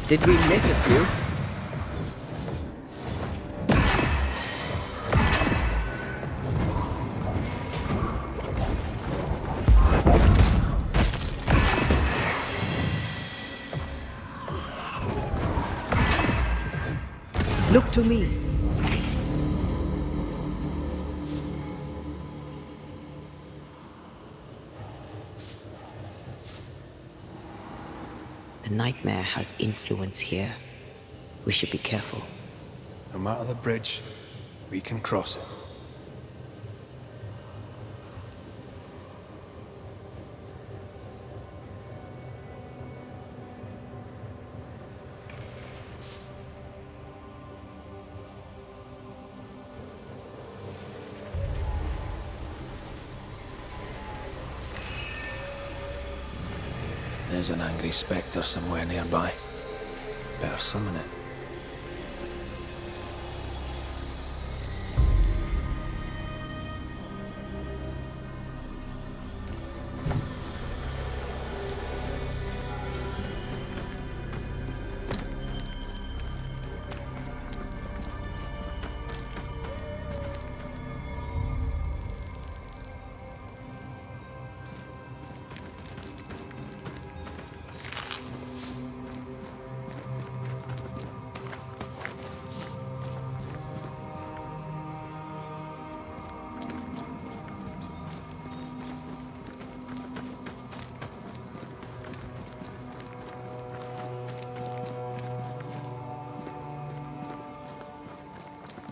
Did we miss a few? Look to me. The nightmare has influence here. We should be careful. No matter the bridge, we can cross it. There's an angry spectre somewhere nearby. Better summon it.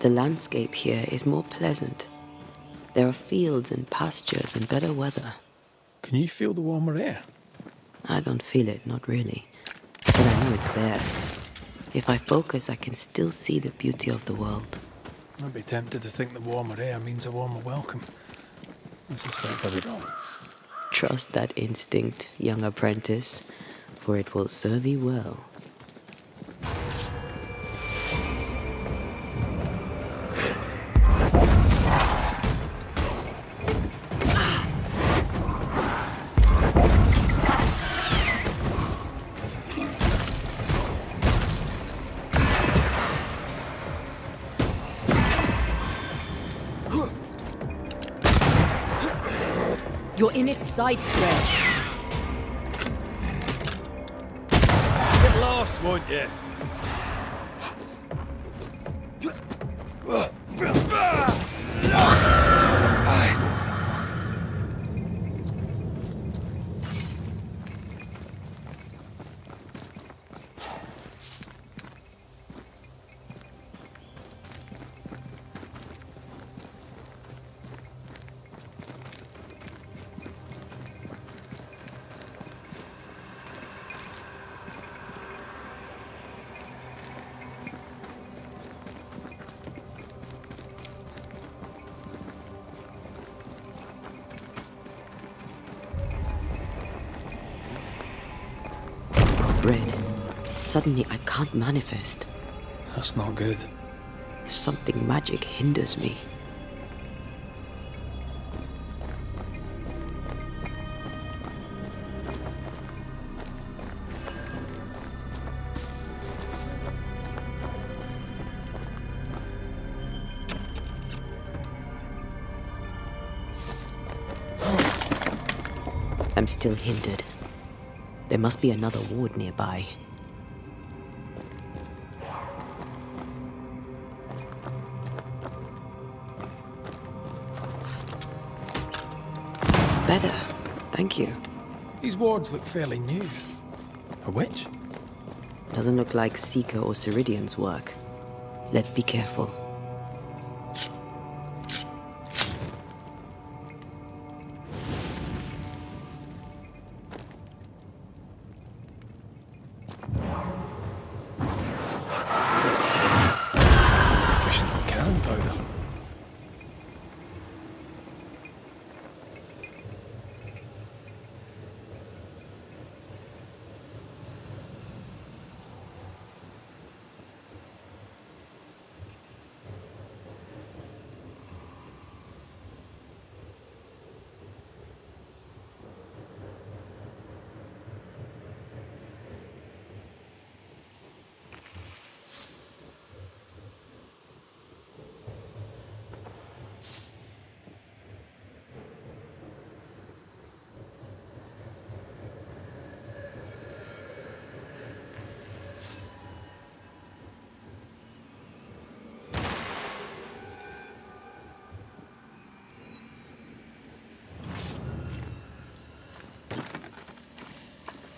The landscape here is more pleasant. There are fields and pastures and better weather. Can you feel the warmer air? I don't feel it, not really. But I know it's there. If I focus, I can still see the beauty of the world. I'd be tempted to think the warmer air means a warmer welcome. I suspect I'll be wrong. Trust that instinct, young apprentice, for it will serve you well. You're in its side square. Get lost, won't you? Red. Suddenly I can't manifest. That's not good. Something magic hinders me. I'm still hindered. There must be another ward nearby. Better. Thank you. These wards look fairly new. A witch? Doesn't look like Seeker or Ceridian's work. Let's be careful. Efficient cannon powder.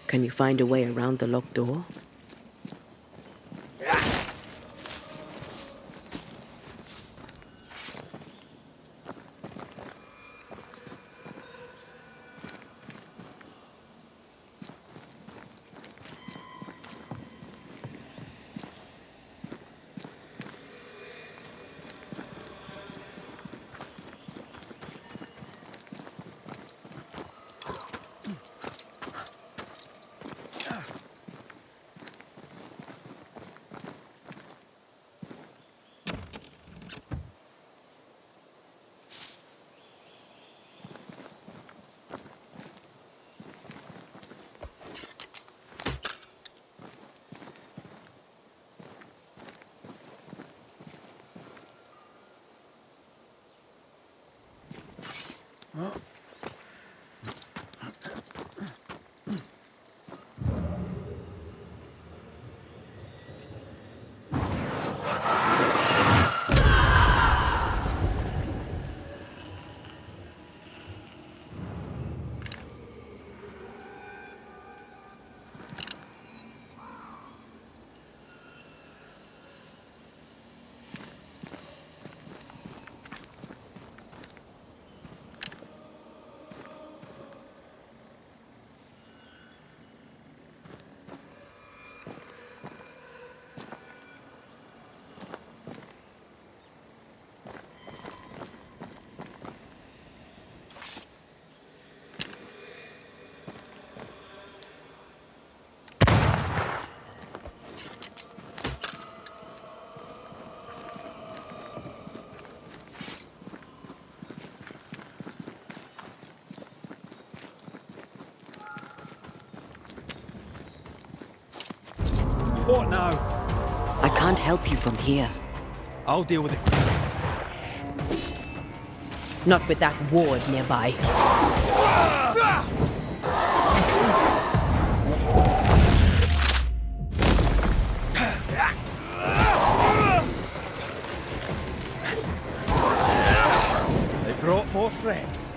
Can you find a way around the locked door? What now? I can't help you from here. I'll deal with it. Not with that ward nearby. They brought more friends.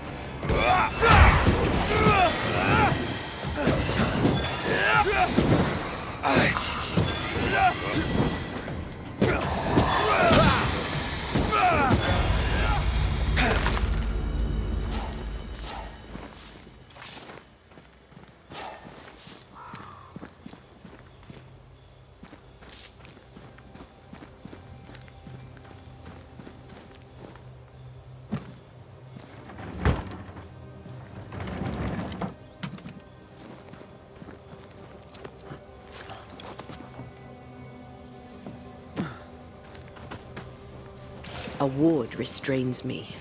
A ward restrains me.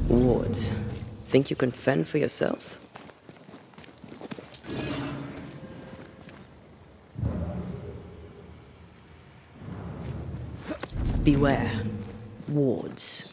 Wards, think you can fend for yourself? Beware, wards.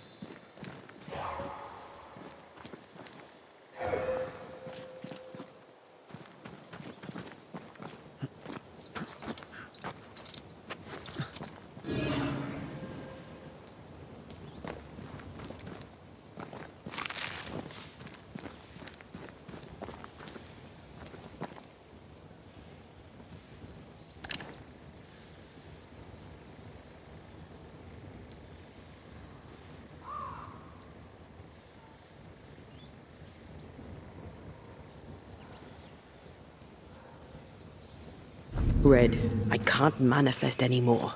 Red, I can't manifest anymore.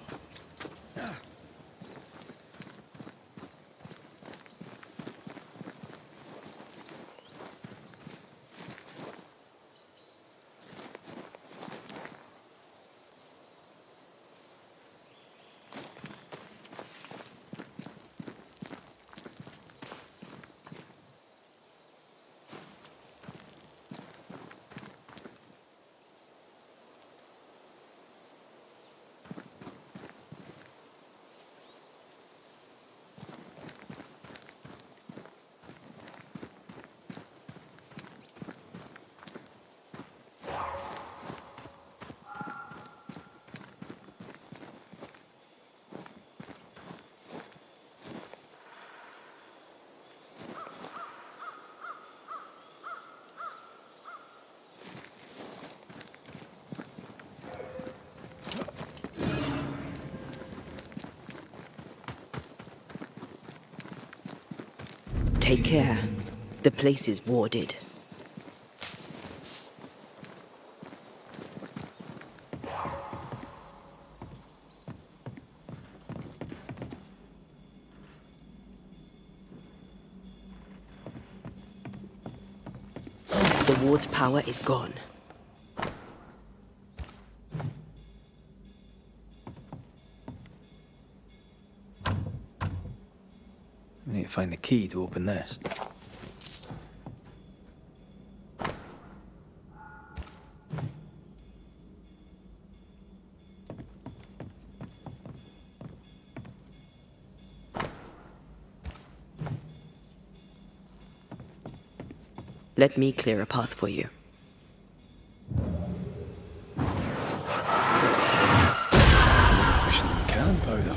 Take care. The place is warded. The ward's power is gone. We need to find the key to open this. Let me clear a path for you. Efficient cannon powder.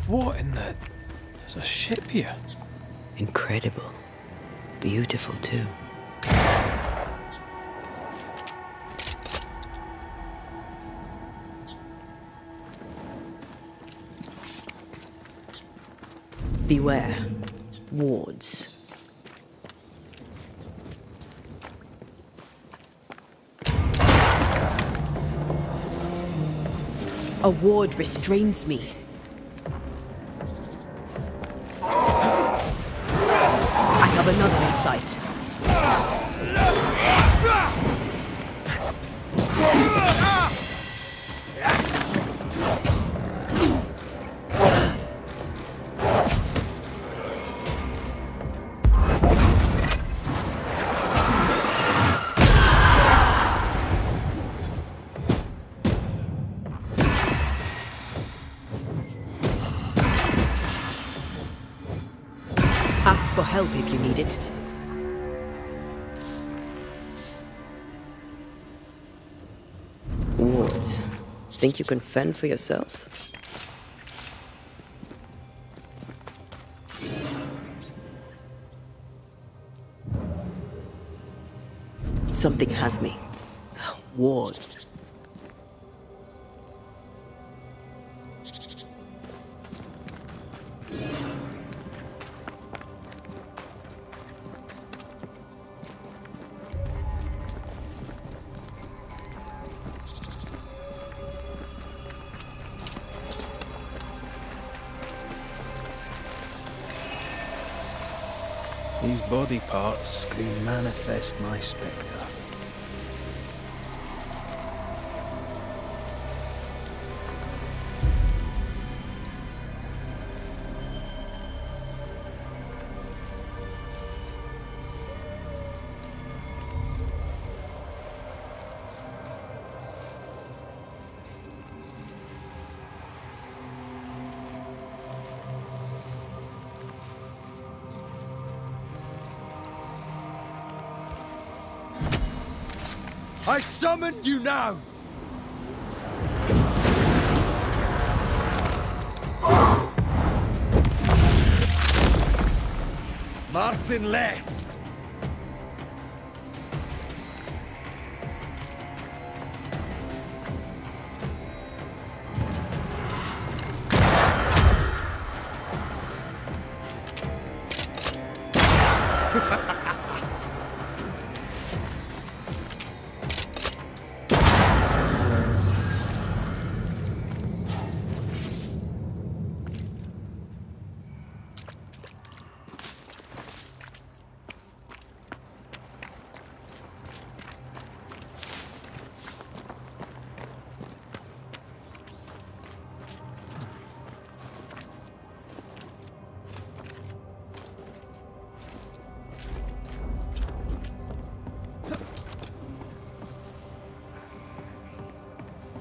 What in the... There's a ship here. Incredible. Beautiful, too. Beware. Wards. A ward restrains me. I have another in sight. Ask for help if you need it. What? Think you can fend for yourself? Something has me. Wards. These body parts scream manifest my spectre. I summon you now! Marcin Leth!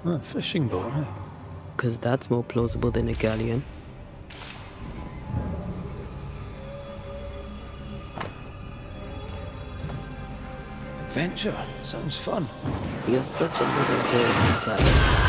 A fishing boat, eh? 'Cause that's more plausible than a galleon. Adventure. Sounds fun. You're such a little girl sometimes.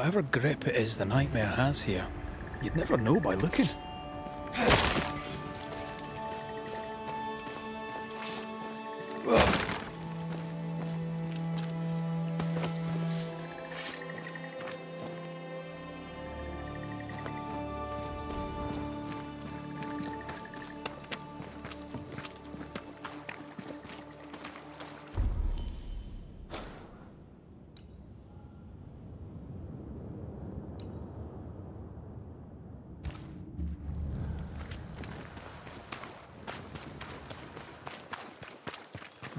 Whatever grip it is the nightmare has here, you'd never know by looking.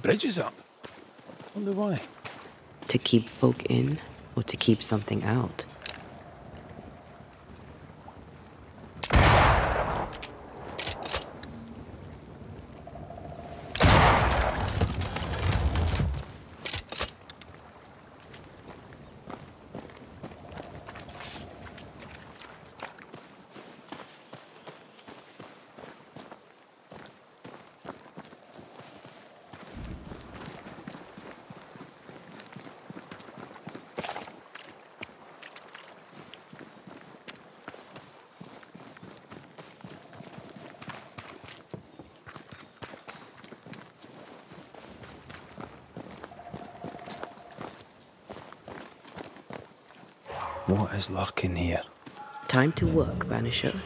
Bridge is up. Wonder why. To keep folk in, or to keep something out? What is lurking here? Time to work, Banisher.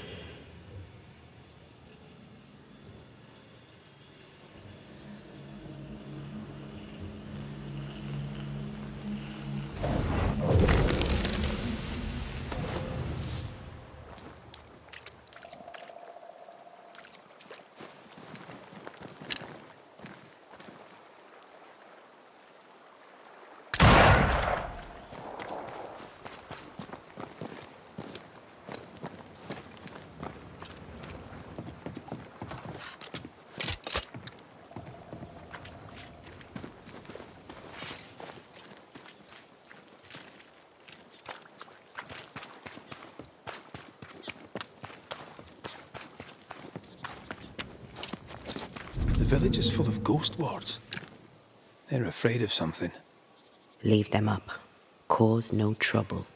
The village is full of ghost wards. They're afraid of something. Leave them up. Cause no trouble.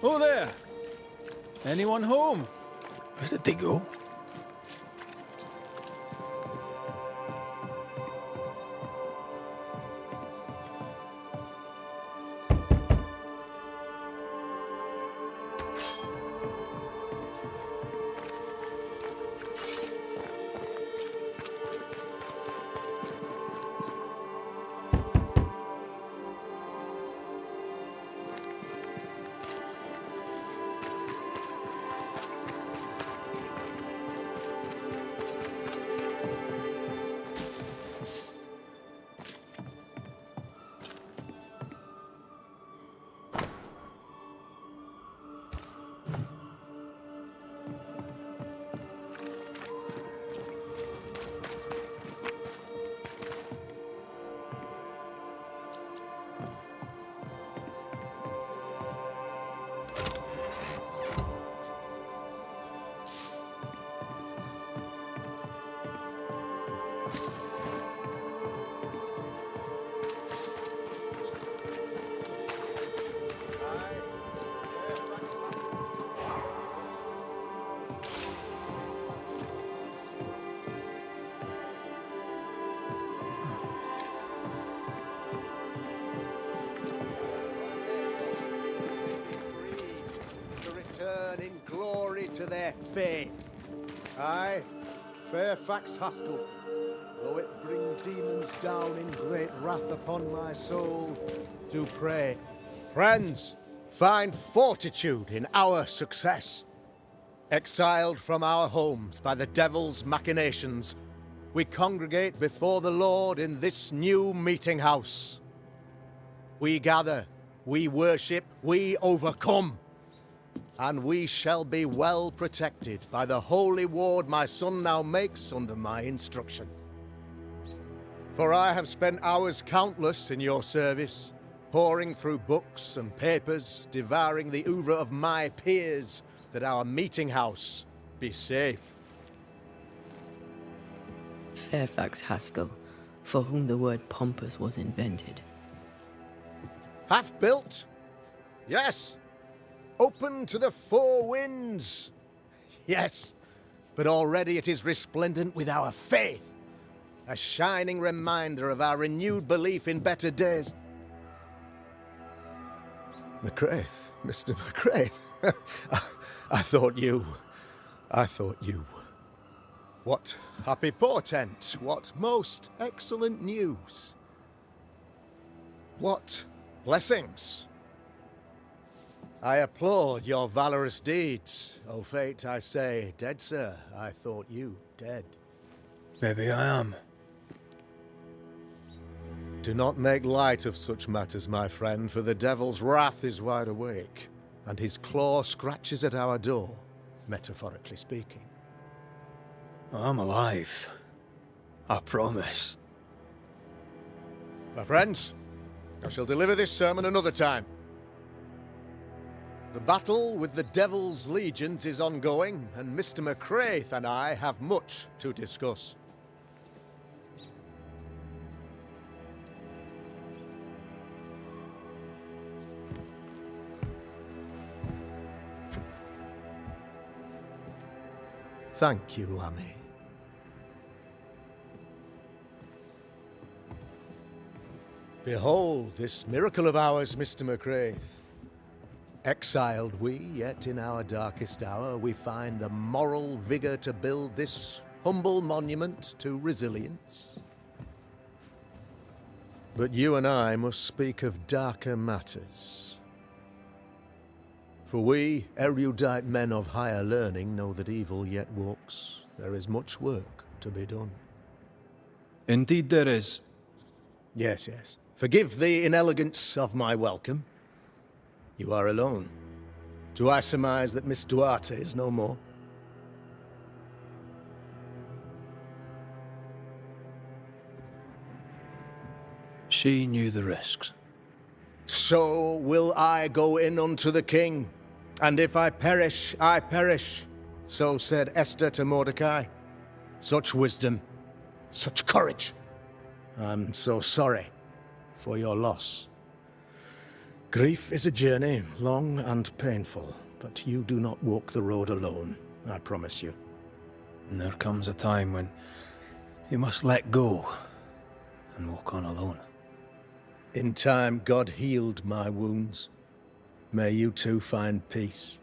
Oh there! Anyone home? Where did they go? In glory to their faith. I, Fairfax Haskell, though it bring demons down in great wrath upon my soul, do pray. Friends, find fortitude in our success. Exiled from our homes by the devil's machinations, we congregate before the Lord in this new meeting house. We gather, we worship, we overcome. And we shall be well protected by the holy ward my son now makes under my instruction. For I have spent hours countless in your service, poring through books and papers, devouring the oeuvre of my peers, that our meeting house be safe. Fairfax Haskell, for whom the word pompous was invented. Half-built? Yes. Open to the four winds? Yes. But already it is resplendent with our faith. A shining reminder of our renewed belief in better days. McCraith, Mr. McCraith. I thought you. What happy portent, what most excellent news. What blessings. I applaud your valorous deeds. O fate, I say, dead sir, I thought you dead. Maybe I am. Do not make light of such matters, my friend, for the devil's wrath is wide awake, and his claw scratches at our door, metaphorically speaking. I'm alive. I promise. My friends, I shall deliver this sermon another time. The battle with the devil's legions is ongoing, and Mr. McCraith and I have much to discuss. Thank you, Lammy. Behold this miracle of ours, Mr. McCraith. Exiled we, yet in our darkest hour we find the moral vigour to build this humble monument to resilience. But you and I must speak of darker matters. For we, erudite men of higher learning, know that evil yet walks. There is much work to be done. Indeed there is. Yes, yes. Forgive the inelegance of my welcome. You are alone. Do I surmise that Miss Duarte is no more? She knew the risks. So will I go in unto the king, and if I perish, I perish. So said Esther to Mordecai. Such wisdom, such courage. I'm so sorry for your loss. Grief is a journey, long and painful, but you do not walk the road alone, I promise you. And there comes a time when you must let go and walk on alone. In time, God healed my wounds. May you too find peace.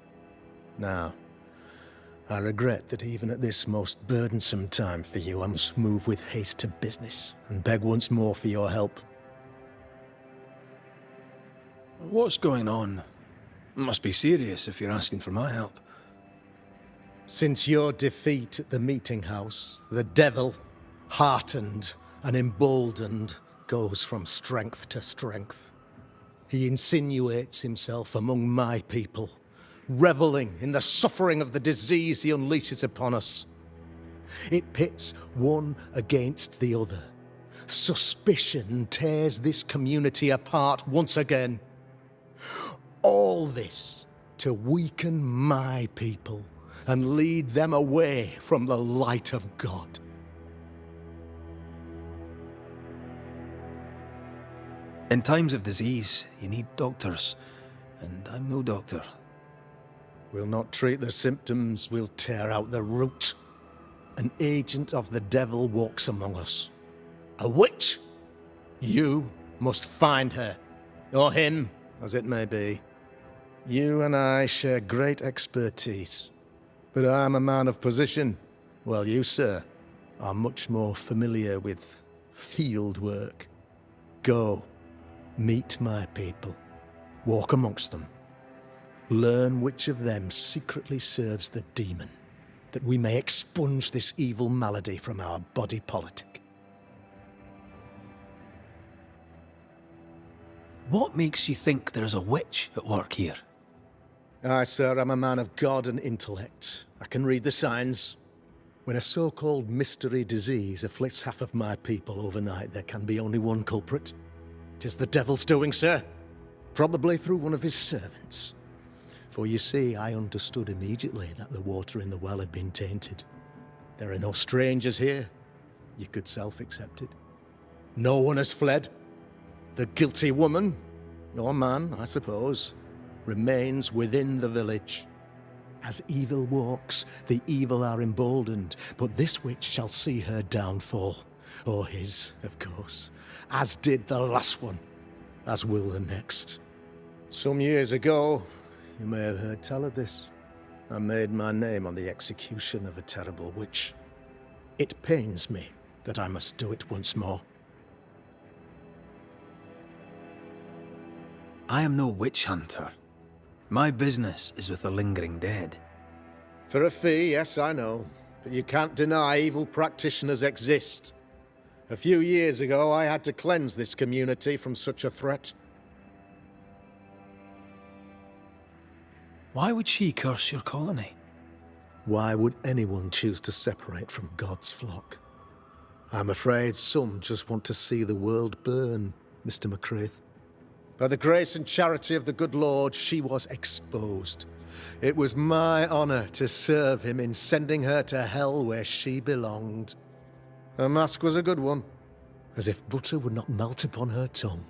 Now, I regret that even at this most burdensome time for you, I must move with haste to business and beg once more for your help. What's going on? It must be serious if you're asking for my help. Since your defeat at the meeting house, the devil, heartened and emboldened, goes from strength to strength. He insinuates himself among my people, reveling in the suffering of the disease he unleashes upon us. It pits one against the other. Suspicion tears this community apart once again. All this to weaken my people and lead them away from the light of God. In times of disease, you need doctors, and I'm no doctor. We'll not treat the symptoms, we'll tear out the root. An agent of the devil walks among us. A witch! You must find her, or him, as it may be. You and I share great expertise, but I'm a man of position, while you, sir, are much more familiar with field work. Go, meet my people, walk amongst them, learn which of them secretly serves the demon, that we may expunge this evil malady from our body politic. What makes you think there's a witch at work here? Aye, sir, I'm a man of God and intellect. I can read the signs. When a so-called mystery disease afflicts half of my people overnight, there can be only one culprit. 'Tis the devil's doing, sir. Probably through one of his servants. For you see, I understood immediately that the water in the well had been tainted. There are no strangers here. You could self-accept it. No one has fled. The guilty woman, or man, I suppose, remains within the village. As evil walks, the evil are emboldened, but this witch shall see her downfall. Or his, of course. As did the last one. As will the next. Some years ago, you may have heard tell of this. I made my name on the execution of a terrible witch. It pains me that I must do it once more. I am no witch hunter. My business is with the lingering dead. For a fee, yes, I know. But you can't deny evil practitioners exist. A few years ago, I had to cleanse this community from such a threat. Why would she curse your colony? Why would anyone choose to separate from God's flock? I'm afraid some just want to see the world burn, Mr. McCraith. By the grace and charity of the good Lord, she was exposed. It was my honor to serve him in sending her to hell where she belonged. Her mask was a good one, as if butter would not melt upon her tongue.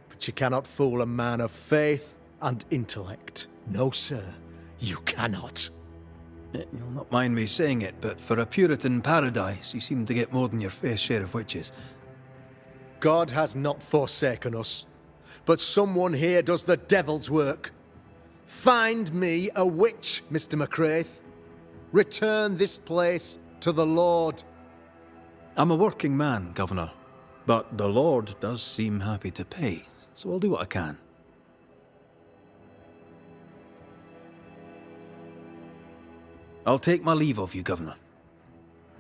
But you cannot fool a man of faith and intellect. No, sir, you cannot. You'll not mind me saying it, but for a Puritan paradise, you seem to get more than your fair share of witches. God has not forsaken us, but someone here does the devil's work. Find me a witch, Mr. McCraith. Return this place to the Lord. I'm a working man, Governor, but the Lord does seem happy to pay, so I'll do what I can. I'll take my leave of you, Governor.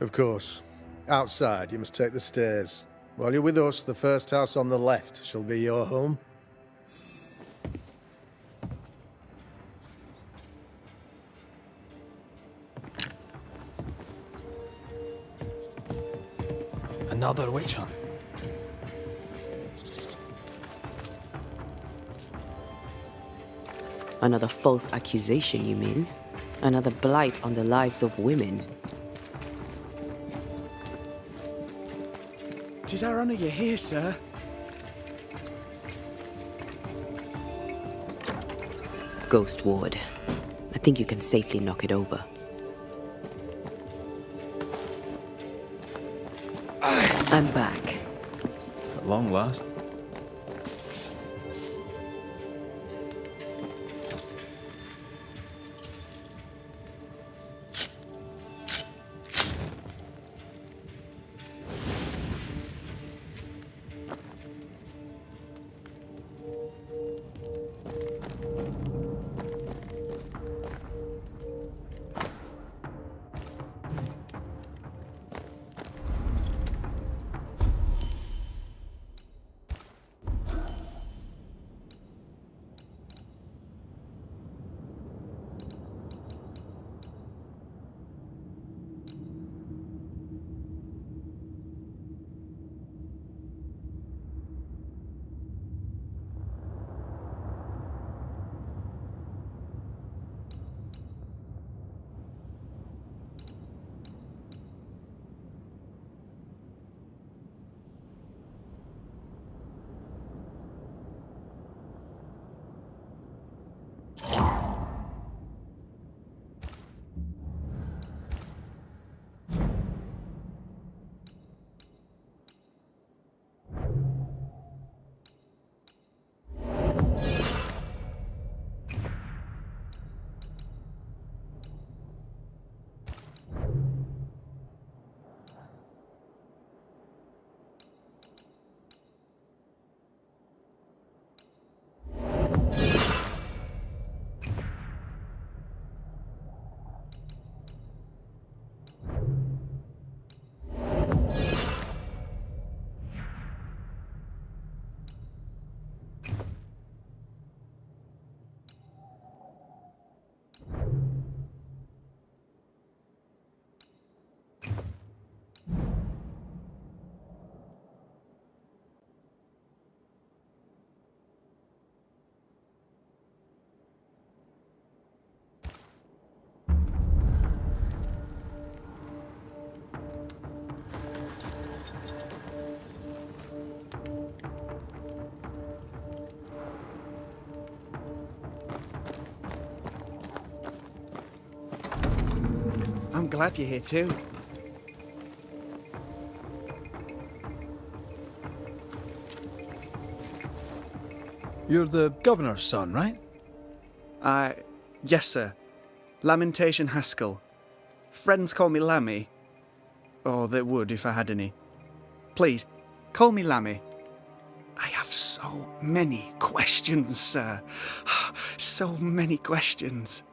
Of course. Outside, you must take the stairs. While you're with us, the first house on the left shall be your home. Another witch hunt. Another false accusation, you mean? Another blight on the lives of women. 'Tis our honor you're here, sir. Ghost Ward. I think you can safely knock it over. I'm back. At long last. I'm glad you're here too. You're the governor's son, right? Yes, sir. Lamentation Haskell. Friends call me Lammy. Or they would if I had any. Please, call me Lammy. I have so many questions, sir. So many questions.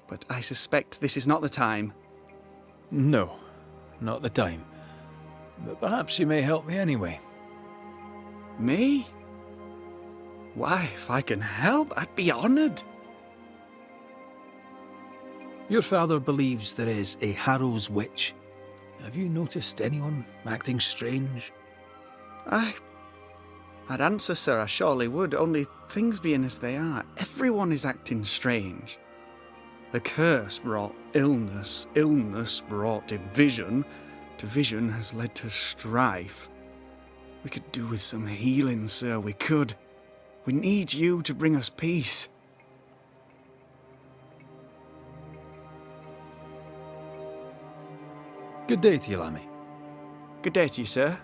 But I suspect this is not the time. No, not the time. But perhaps you may help me anyway. Me? Why, if I can help, I'd be honoured. Your father believes there is a Harrow's witch. Have you noticed anyone acting strange? I'd answer, sir, I surely would, only things being as they are, everyone is acting strange. The curse brought illness, illness brought division, division has led to strife. We could do with some healing, sir, we could. We need you to bring us peace. Good day to you, Lammy. Good day to you, sir.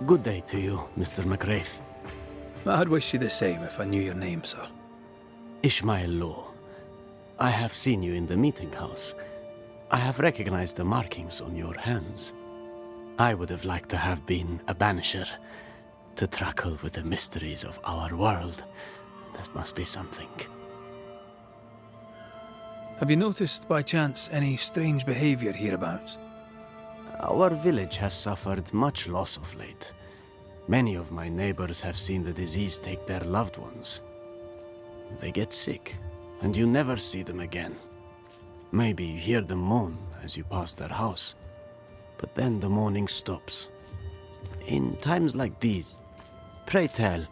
Good day to you, Mr. McWraith. I'd wish you the same if I knew your name, sir. Ishmael Law. I have seen you in the meeting house. I have recognized the markings on your hands. I would have liked to have been a banisher, to truckle with the mysteries of our world. That must be something. Have you noticed, by chance, any strange behavior hereabouts? Our village has suffered much loss of late. Many of my neighbors have seen the disease take their loved ones. They get sick, and you never see them again. Maybe you hear them moan as you pass their house, but then the moaning stops. In times like these, pray tell,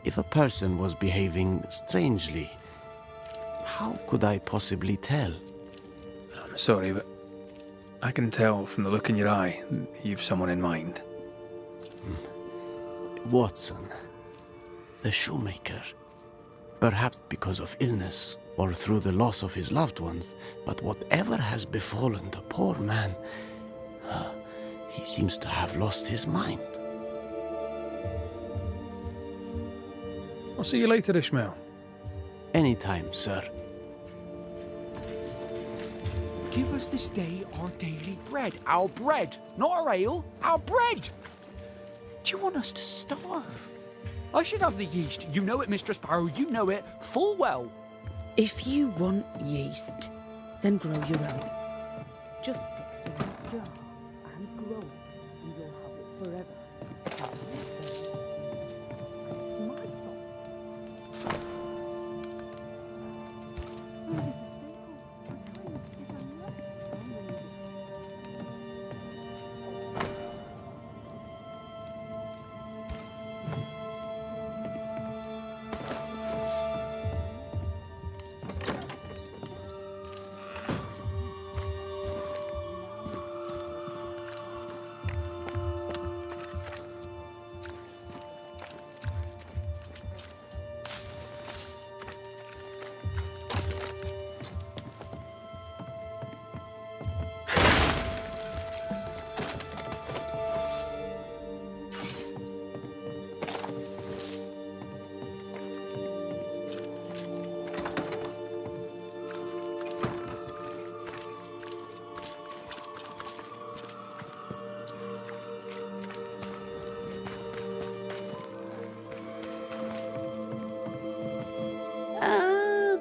if a person was behaving strangely, how could I possibly tell? I'm sorry, but I can tell from the look in your eye that you've someone in mind. Watson, the shoemaker. Perhaps because of illness, or through the loss of his loved ones, but whatever has befallen the poor man, he seems to have lost his mind. I'll see you later, Ishmael. Anytime, sir. Give us this day our daily bread. Our bread, not our ale, our bread! Do you want us to starve? I should have the yeast. You know it, Mistress Barrow, you know it full well. If you want yeast, then grow your own. Just fix a jar and grow it, and you'll have it forever.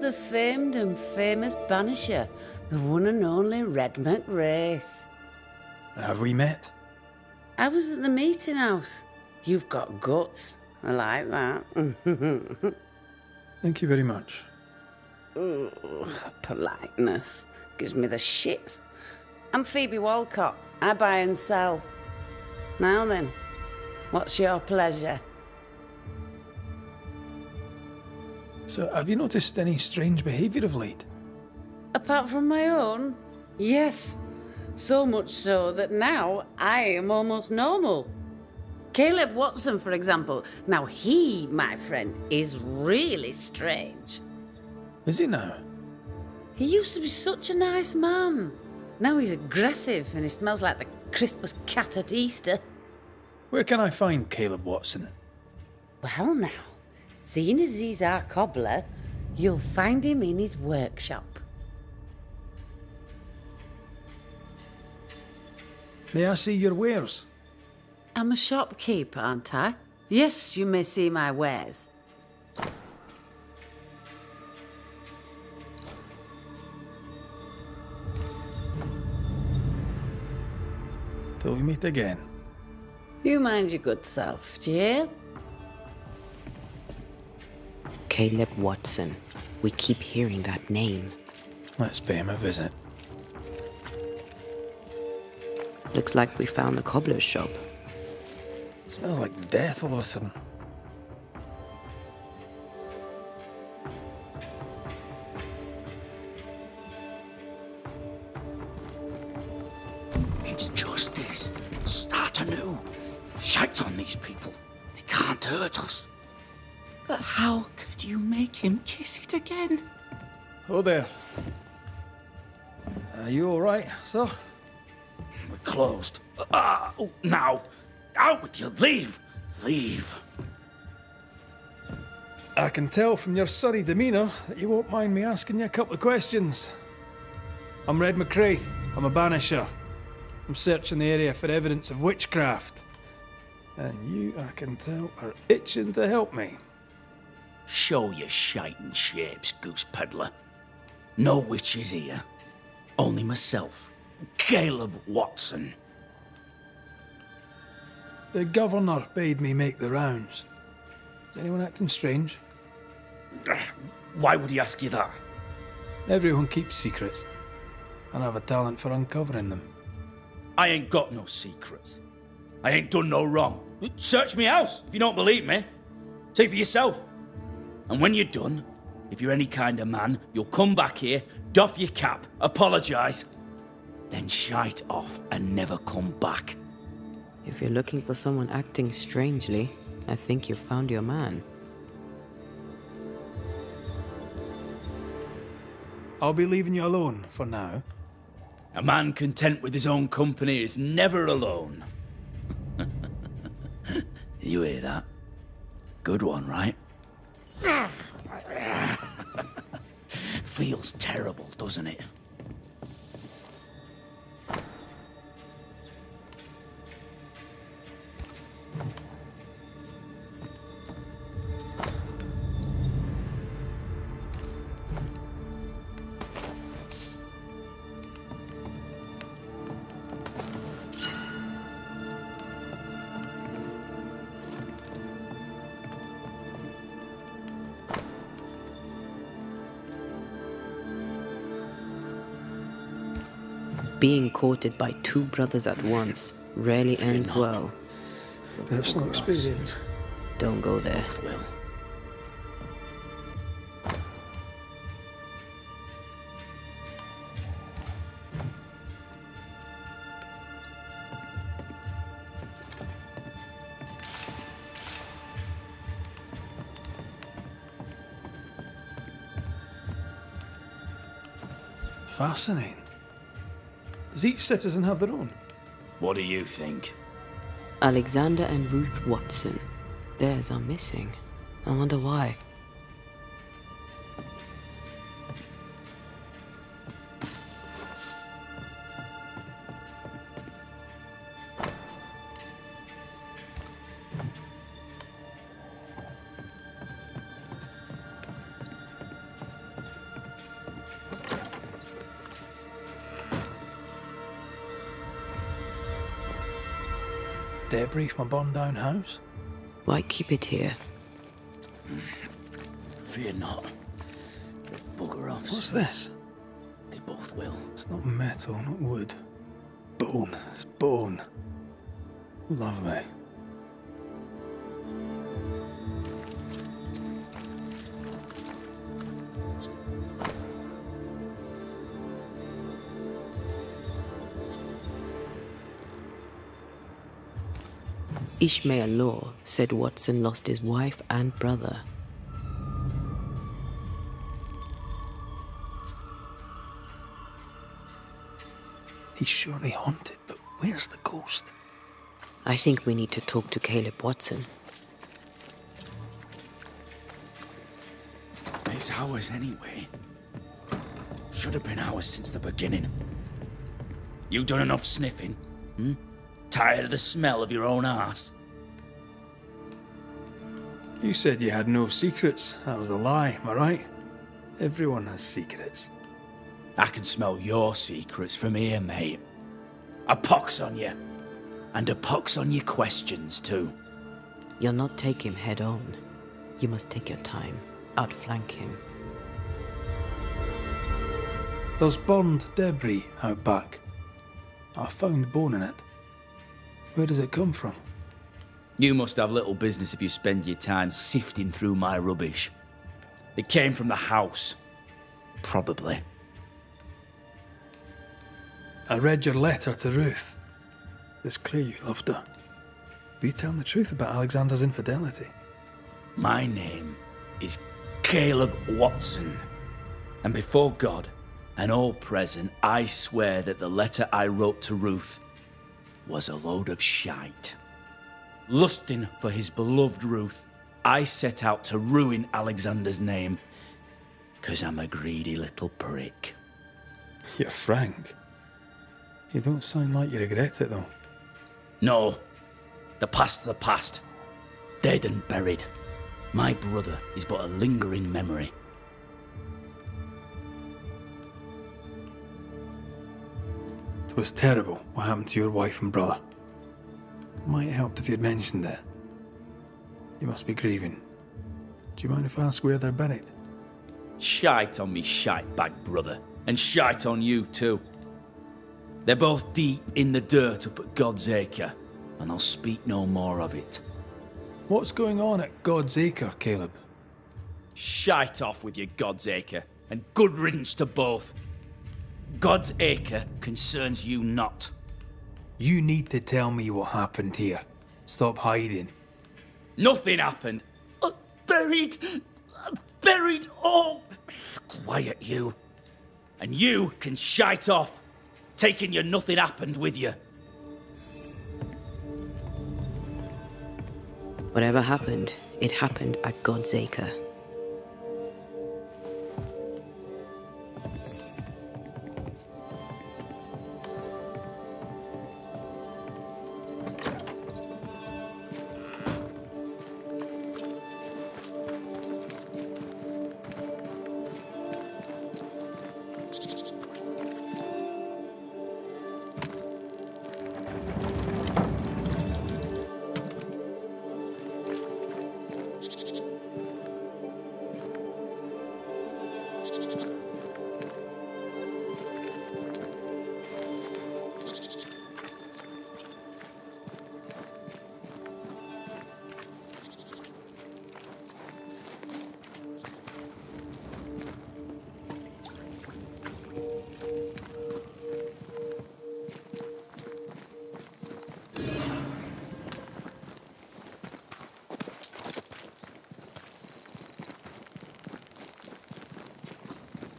The famed and famous Banisher, the one and only Red McWraith. Have we met? I was at the meeting house. You've got guts. I like that. Thank you very much. Ooh, politeness gives me the shits. I'm Phoebe Walcott. I buy and sell. Now then, what's your pleasure? So, have you noticed any strange behaviour of late? Apart from my own? Yes. So much so that now I am almost normal. Caleb Watson, for example. Now he, my friend, is really strange. Is he now? He used to be such a nice man. Now he's aggressive and he smells like the Christmas cat at Easter. Where can I find Caleb Watson? Well now, seeing as he's our cobbler, you'll find him in his workshop. May I see your wares? I'm a shopkeeper, aren't I? Yes, you may see my wares. Till we meet again. You mind your good self, Jill. Caleb Watson. We keep hearing that name. Let's pay him a visit. Looks like we found the cobbler's shop. Smells like death all of a sudden. It's justice. Start anew. Shite on these people. They can't hurt us. But how could you make him kiss it again? Oh there. Are you all right, sir? We're closed. Now. Out with you. Leave. Leave. I can tell from your surly demeanour that you won't mind me asking you a couple of questions. I'm Red McCraith. I'm a banisher. I'm searching the area for evidence of witchcraft. And you, I can tell, are itching to help me. Show your shiting shapes, goose peddler. No witches here. Only myself, Caleb Watson. The governor bade me make the rounds. Is anyone acting strange? Why would he ask you that? Everyone keeps secrets, and I have a talent for uncovering them. I ain't got no secrets. I ain't done no wrong. Search me house if you don't believe me. See for yourself. And when you're done, if you're any kind of man, you'll come back here, doff your cap, apologise, then shite off and never come back. If you're looking for someone acting strangely, I think you've found your man. I'll be leaving you alone for now. A man content with his own company is never alone. You hear that? Good one, right? Feels terrible, doesn't it? Being courted by two brothers at once rarely ends well. Personal experience. Don't go there. Will. Fascinating. Does each citizen have their own? What do you think? Alexander and Ruth Watson. Theirs are missing. I wonder why. Debris from a burned-down house? Why keep it here? Fear not. They'll bugger off. What's this? They both will. It's not metal, not wood. Bone. It's bone. Lovely. Ishmael law said Watson lost his wife and brother. He's surely haunted, but where's the ghost? I think we need to talk to Caleb Watson. It's ours anyway. Should have been ours since the beginning. You done enough sniffing? Hmm? Tired of the smell of your own arse? You said you had no secrets. That was a lie, am I right? Everyone has secrets. I can smell your secrets from here, mate. A pox on you. And a pox on your questions, too. You'll not take him head on. You must take your time. Outflank him. There's burned debris out back. I found bone in it. Where does it come from? You must have little business if you spend your time sifting through my rubbish. It came from the house. Probably. I read your letter to Ruth. It's clear you loved her. Were you telling the truth about Alexander's infidelity? My name is Caleb Watson. And before God and all present, I swear that the letter I wrote to Ruth was a load of shite. Lusting for his beloved Ruth, I set out to ruin Alexander's name, 'cause I'm a greedy little prick. You're frank. You don't sound like you regret it, though. No. The past's the past. Dead and buried. My brother is but a lingering memory. It was terrible what happened to your wife and brother. Might have helped if you'd mentioned it. You must be grieving. Do you mind if I ask where they're buried? Shite on me shite bag brother, and shite on you too. They're both deep in the dirt up at God's Acre, and I'll speak no more of it. What's going on at God's Acre, Caleb? Shite off with your God's Acre, and good riddance to both. God's Acre concerns you not. You need to tell me what happened here. Stop hiding. Nothing happened. Buried all. Quiet, you. And you can shite off, taking your nothing happened with you. Whatever happened, it happened at God's Acre.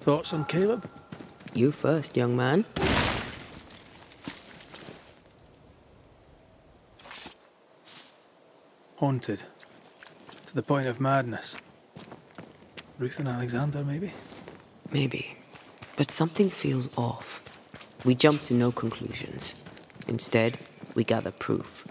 Thoughts on Caleb? You first, young man. Haunted. To the point of madness. Ruth and Alexander, maybe? Maybe. But something feels off. We jump to no conclusions. Instead, we gather proof.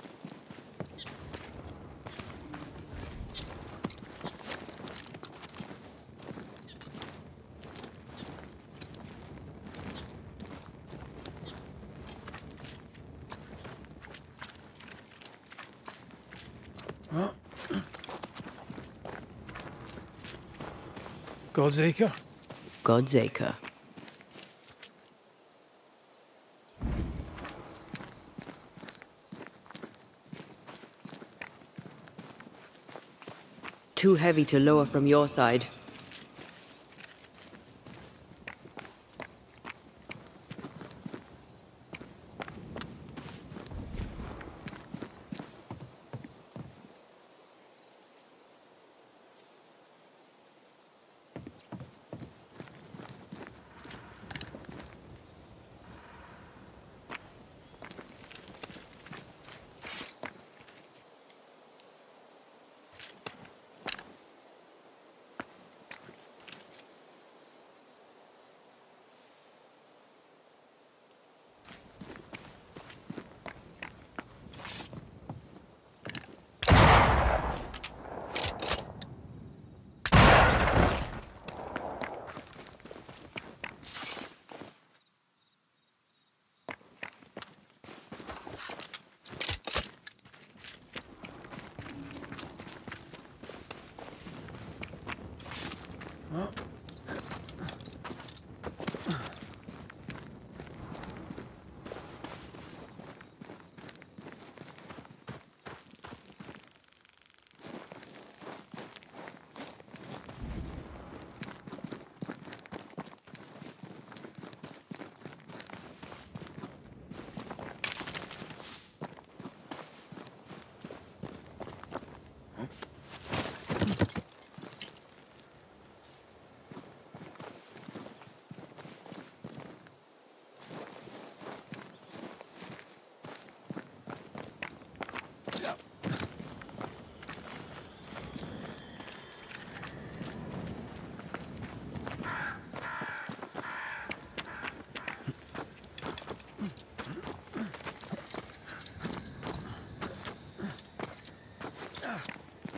God's Acre? God's Acre. Too heavy to lower from your side.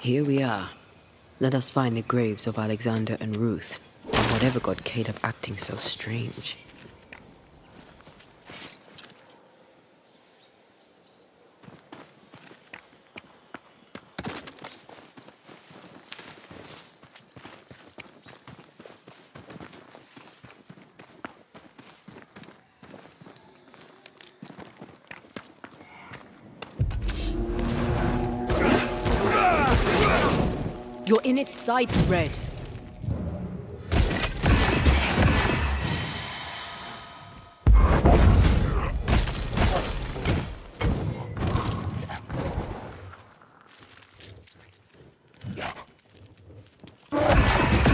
Here we are. Let us find the graves of Alexander and Ruth, and whatever got Caleb acting so strange. You're in its sights, Red.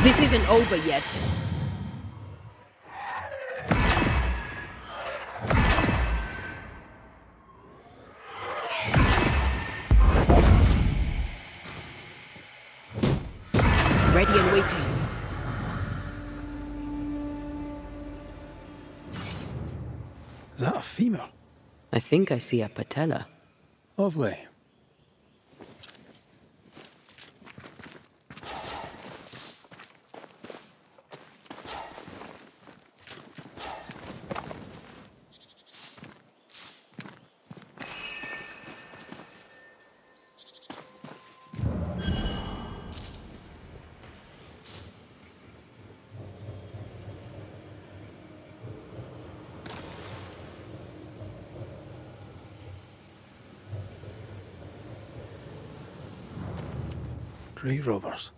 This isn't over yet. Ready and waiting. Is that a femur? I think I see a patella. Lovely. Grave robbers.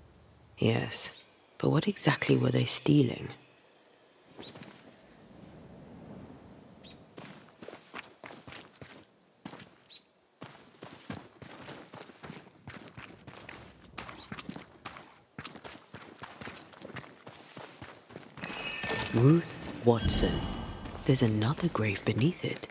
Yes, but what exactly were they stealing? Ruth Watson. There's another grave beneath it.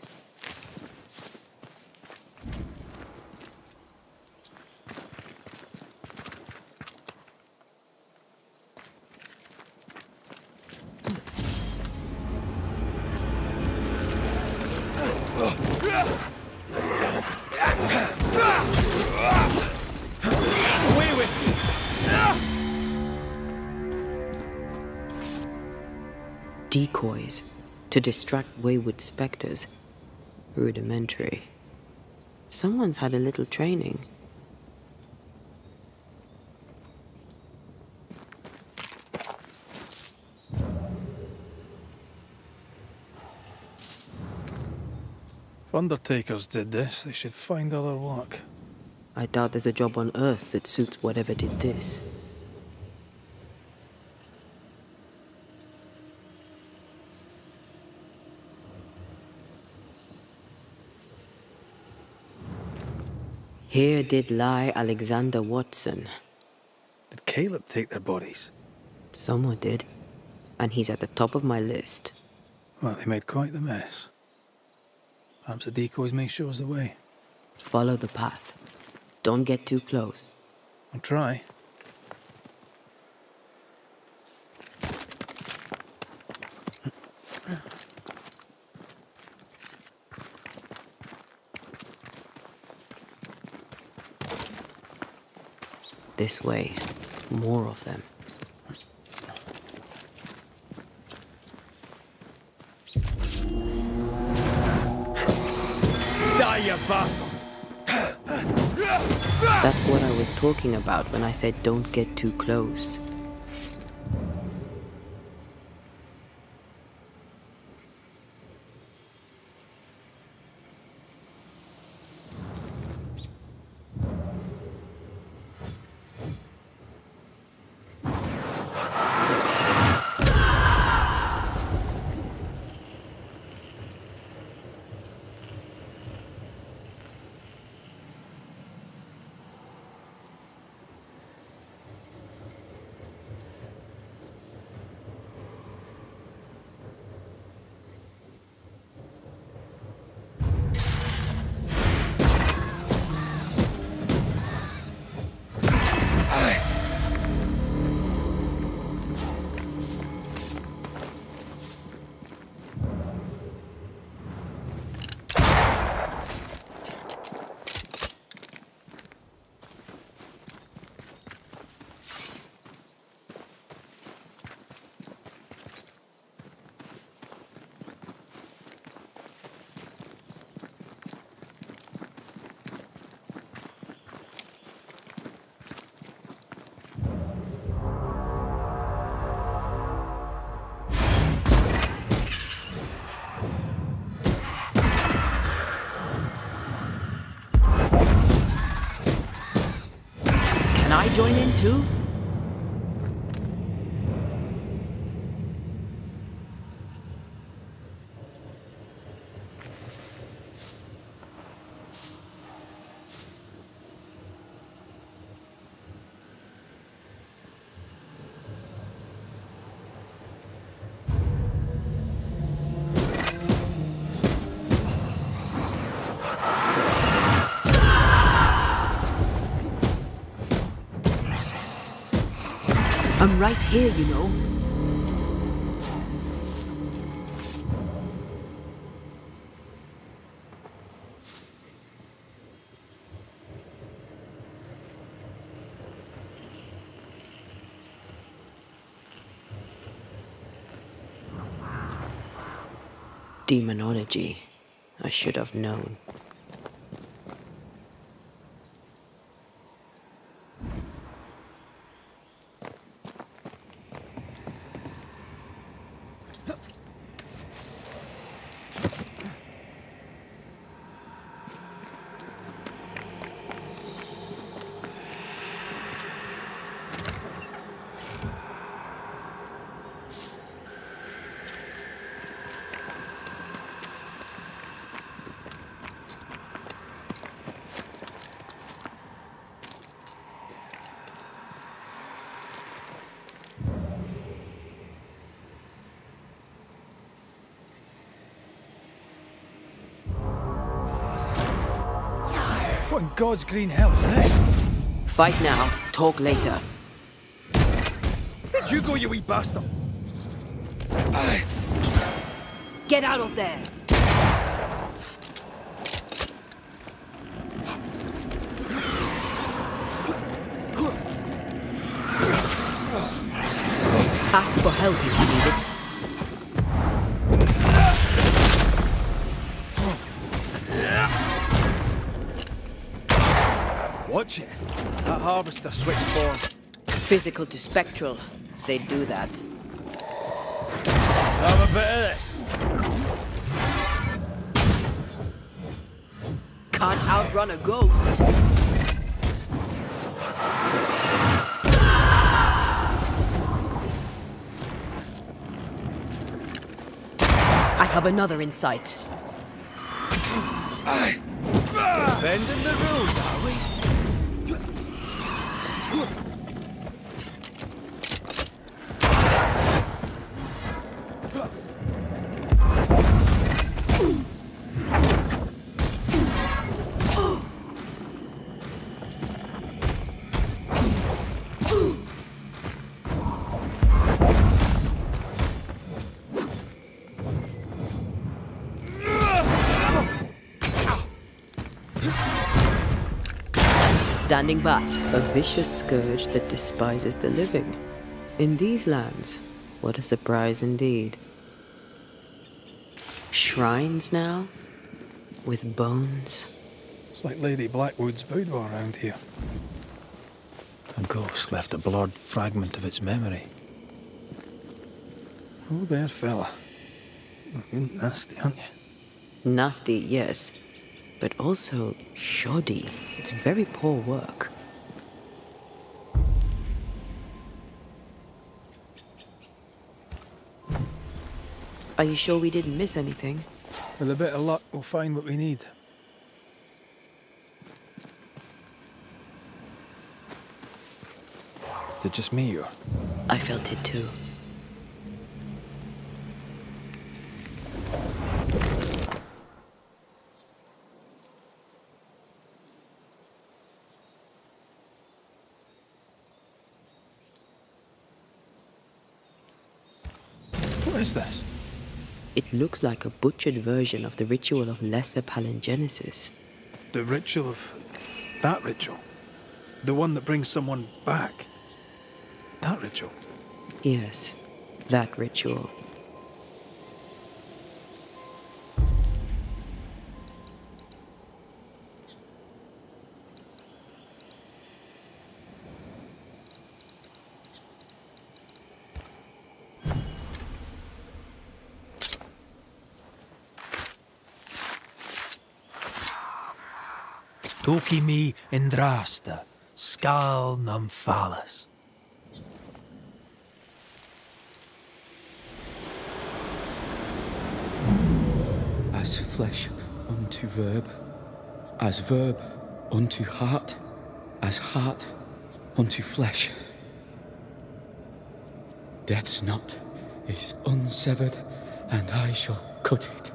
Decoys to distract wayward specters. Rudimentary. Someone's had a little training. If undertakers did this, they should find other work. I doubt there's a job on Earth that suits whatever did this. Here did lie Alexander Watson. Did Caleb take their bodies? Someone did. And he's at the top of my list. Well, they made quite the mess. Perhaps the decoys may show us the way. Follow the path. Don't get too close. I'll try. This way. More of them. Die, you bastard! That's what I was talking about when I said don't get too close. I join in too? I'm right here, you know. Demonology. I should have known. What in God's green hell is this? Fight now, talk later. Where'd you go, you wee bastard? Get out of there! Ask for help if you need it. Watch it. That harvester switched form. Physical to spectral. They do that. Have a bit of this. Can't outrun a ghost. I have another in sight. Bending the rules, are we? Standing by, a vicious scourge that despises the living. In these lands, what a surprise indeed. Shrines now, with bones. It's like Lady Blackwood's boudoir around here. A ghost left a blurred fragment of its memory. Oh there, fella. You're nasty, aren't you? Nasty, yes, but also shoddy. It's very poor work. Are you sure we didn't miss anything? With a bit of luck, we'll find what we need. Is it just me, or? I felt it too. What is this? It looks like a butchered version of the ritual of Lesser Palingenesis. The ritual of... that ritual? The one that brings someone back? That ritual? Yes, that ritual. Toki mi indrasta, Scal Nymphalis. As flesh unto verb, as verb unto heart, as heart unto flesh. Death's knot is unsevered, and I shall cut it.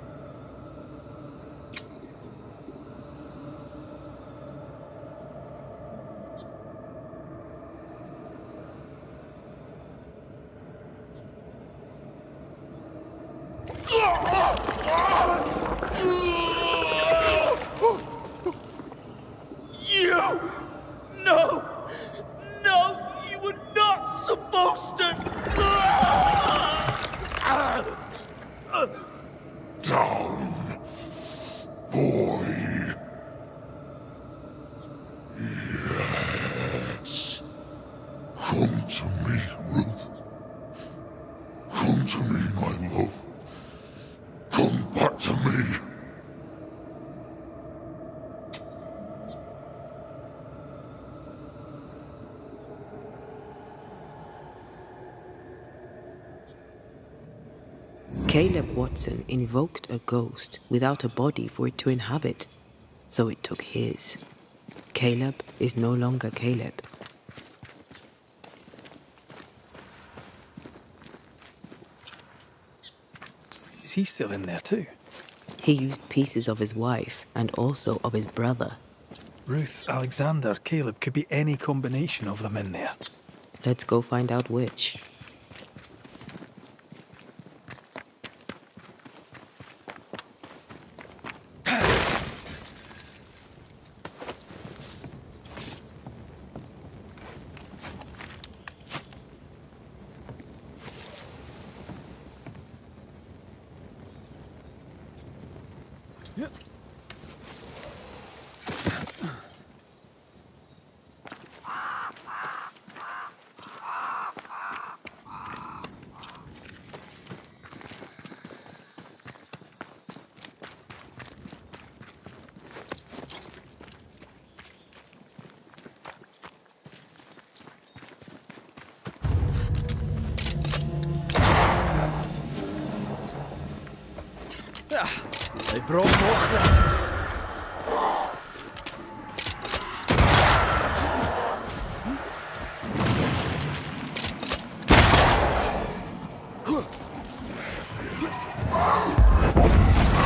Caleb Watson invoked a ghost without a body for it to inhabit, so it took his. Caleb is no longer Caleb. Is he still in there too? He used pieces of his wife and also of his brother. Ruth, Alexander, Caleb, could be any combination of them in there. Let's go find out which. They brought more friends.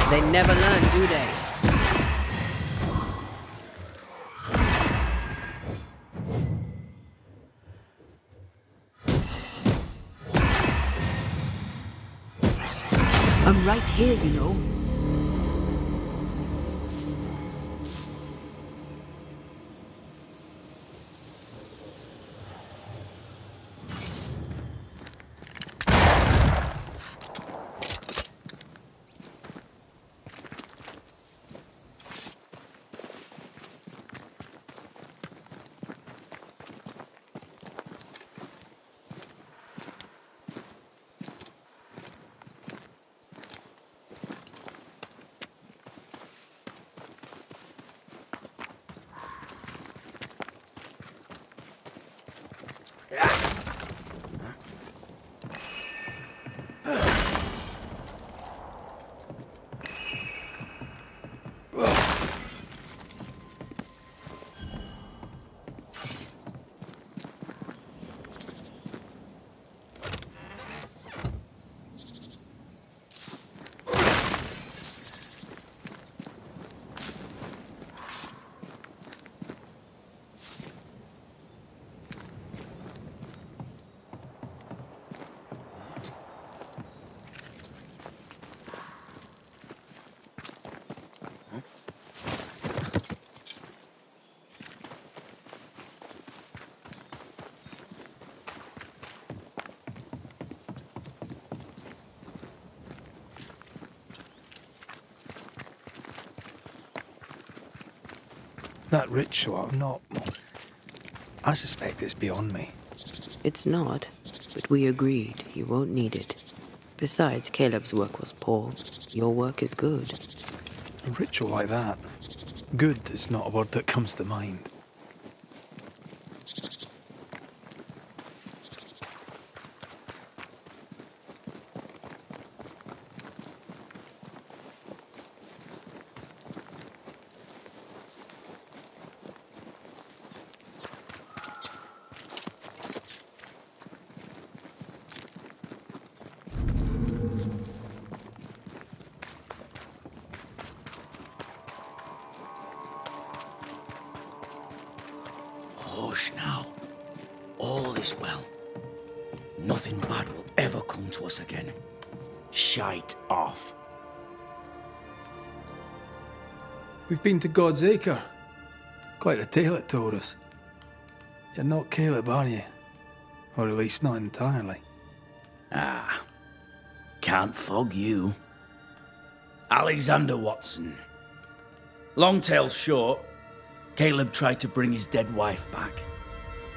They never learn, do they? I'm right here, you know. That ritual, I suspect it's beyond me. It's not, but we agreed you won't need it. Besides, Caleb's work was poor. Your work is good. A ritual like that. Good is not a word that comes to mind. Hush now. All is well. Nothing bad will ever come to us again. Shite off. We've been to God's Acre. Quite a tale it told us. You're not Caleb, are you? Or at least not entirely. Ah. Can't fog you. Alexander Watson. Long tale short, Caleb tried to bring his dead wife back.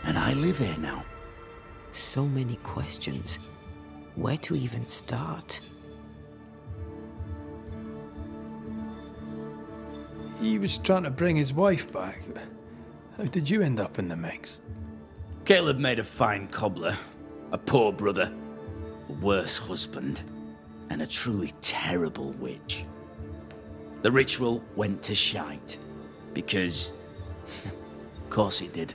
And I live here now. So many questions. Where to even start? He was trying to bring his wife back. How did you end up in the mix? Caleb made a fine cobbler, a poor brother, a worse husband, and a truly terrible witch. The ritual went to shite, because... of course it did.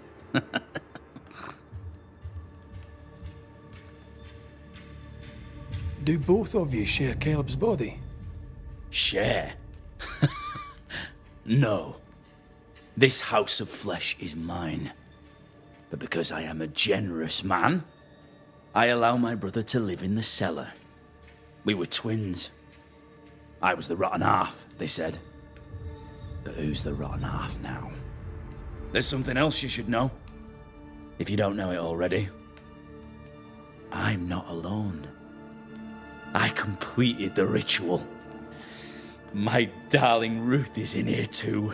Do both of you share Caleb's body? Share? No. This house of flesh is mine. But because I am a generous man, I allow my brother to live in the cellar. We were twins. I was the rotten half, they said. But who's the rotten half now? There's something else you should know. If you don't know it already. I'm not alone. I completed the ritual. My darling Ruth is in here too.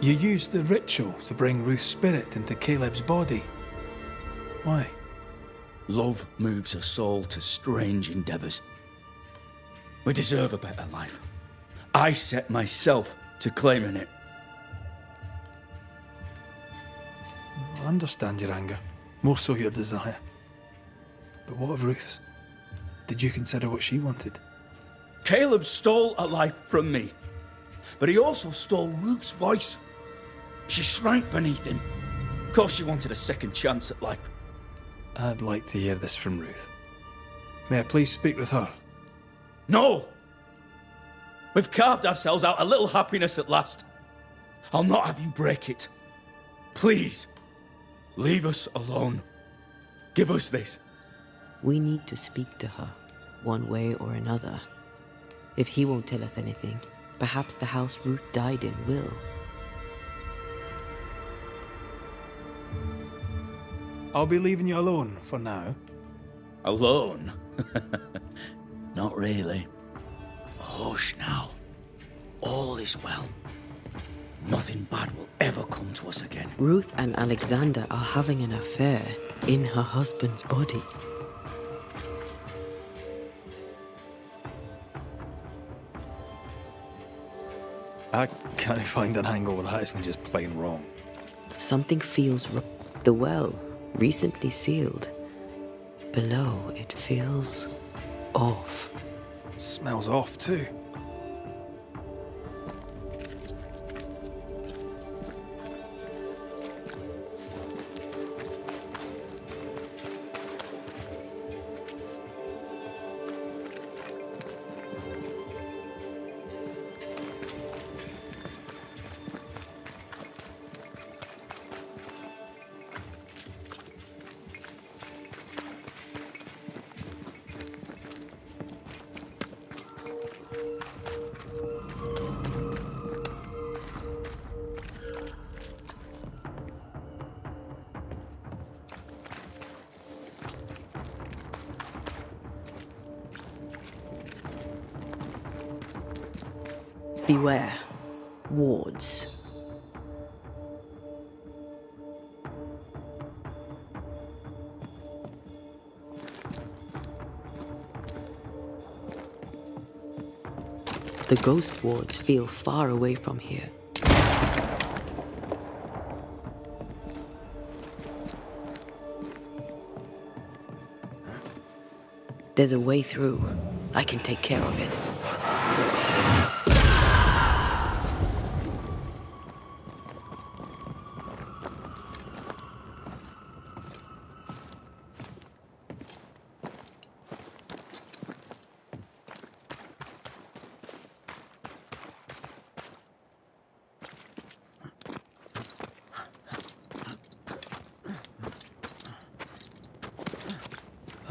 You used the ritual to bring Ruth's spirit into Caleb's body. Why? Love moves a soul to strange endeavours. We deserve a better life. I set myself to claiming it. I understand your anger, more so your desire. But what of Ruth's? Did you consider what she wanted? Caleb stole a life from me, but he also stole Ruth's voice. She shrank beneath him. Of course she wanted a second chance at life. I'd like to hear this from Ruth. May I please speak with her? No! We've carved ourselves out a little happiness at last. I'll not have you break it. Please, leave us alone. Give us this. We need to speak to her, one way or another. If he won't tell us anything, perhaps the house Ruth died in will. I'll be leaving you alone for now. Alone? Not really. Hush now. All is well. Nothing bad will ever come to us again. Ruth and Alexander are having an affair in her husband's body. I can't find an angle with that isn't just plain wrong. Something feels wrong. The well, recently sealed. Below, it feels off. Smells off too. Beware. Wards. The ghost wards feel far away from here. There's a way through. I can take care of it.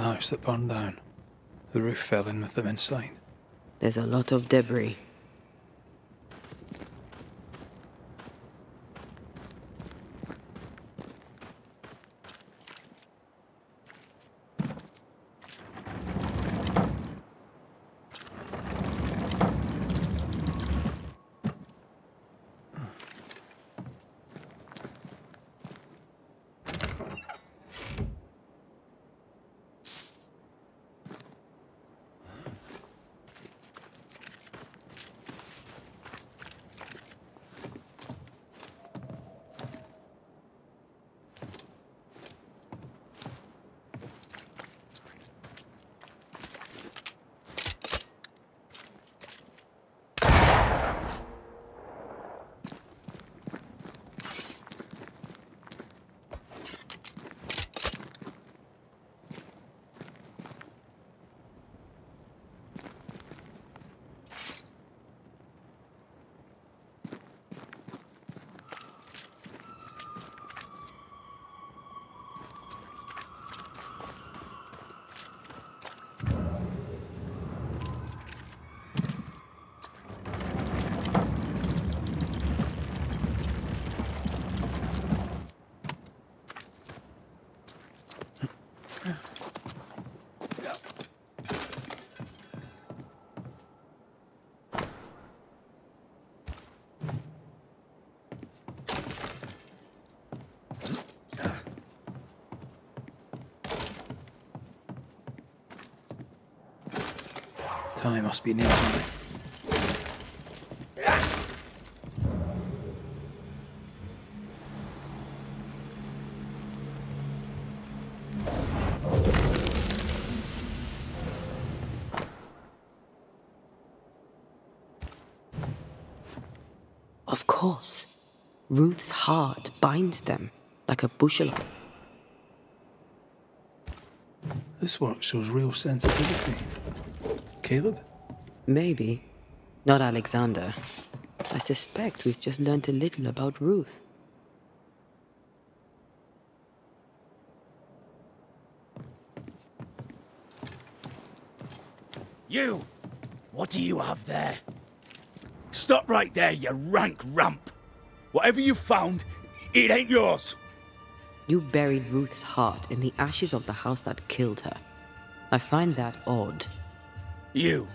house that burned down. The roof fell in with them inside. There's a lot of debris. Time must be nearby. Of course. Ruth's heart binds them like a bushel. This work shows real sensitivity. Caleb? Maybe. Not Alexander. I suspect we've just learned a little about Ruth. You! What do you have there? Stop right there, you rank rump! Whatever you found, it ain't yours! You buried Ruth's heart in the ashes of the house that killed her. I find that odd. You,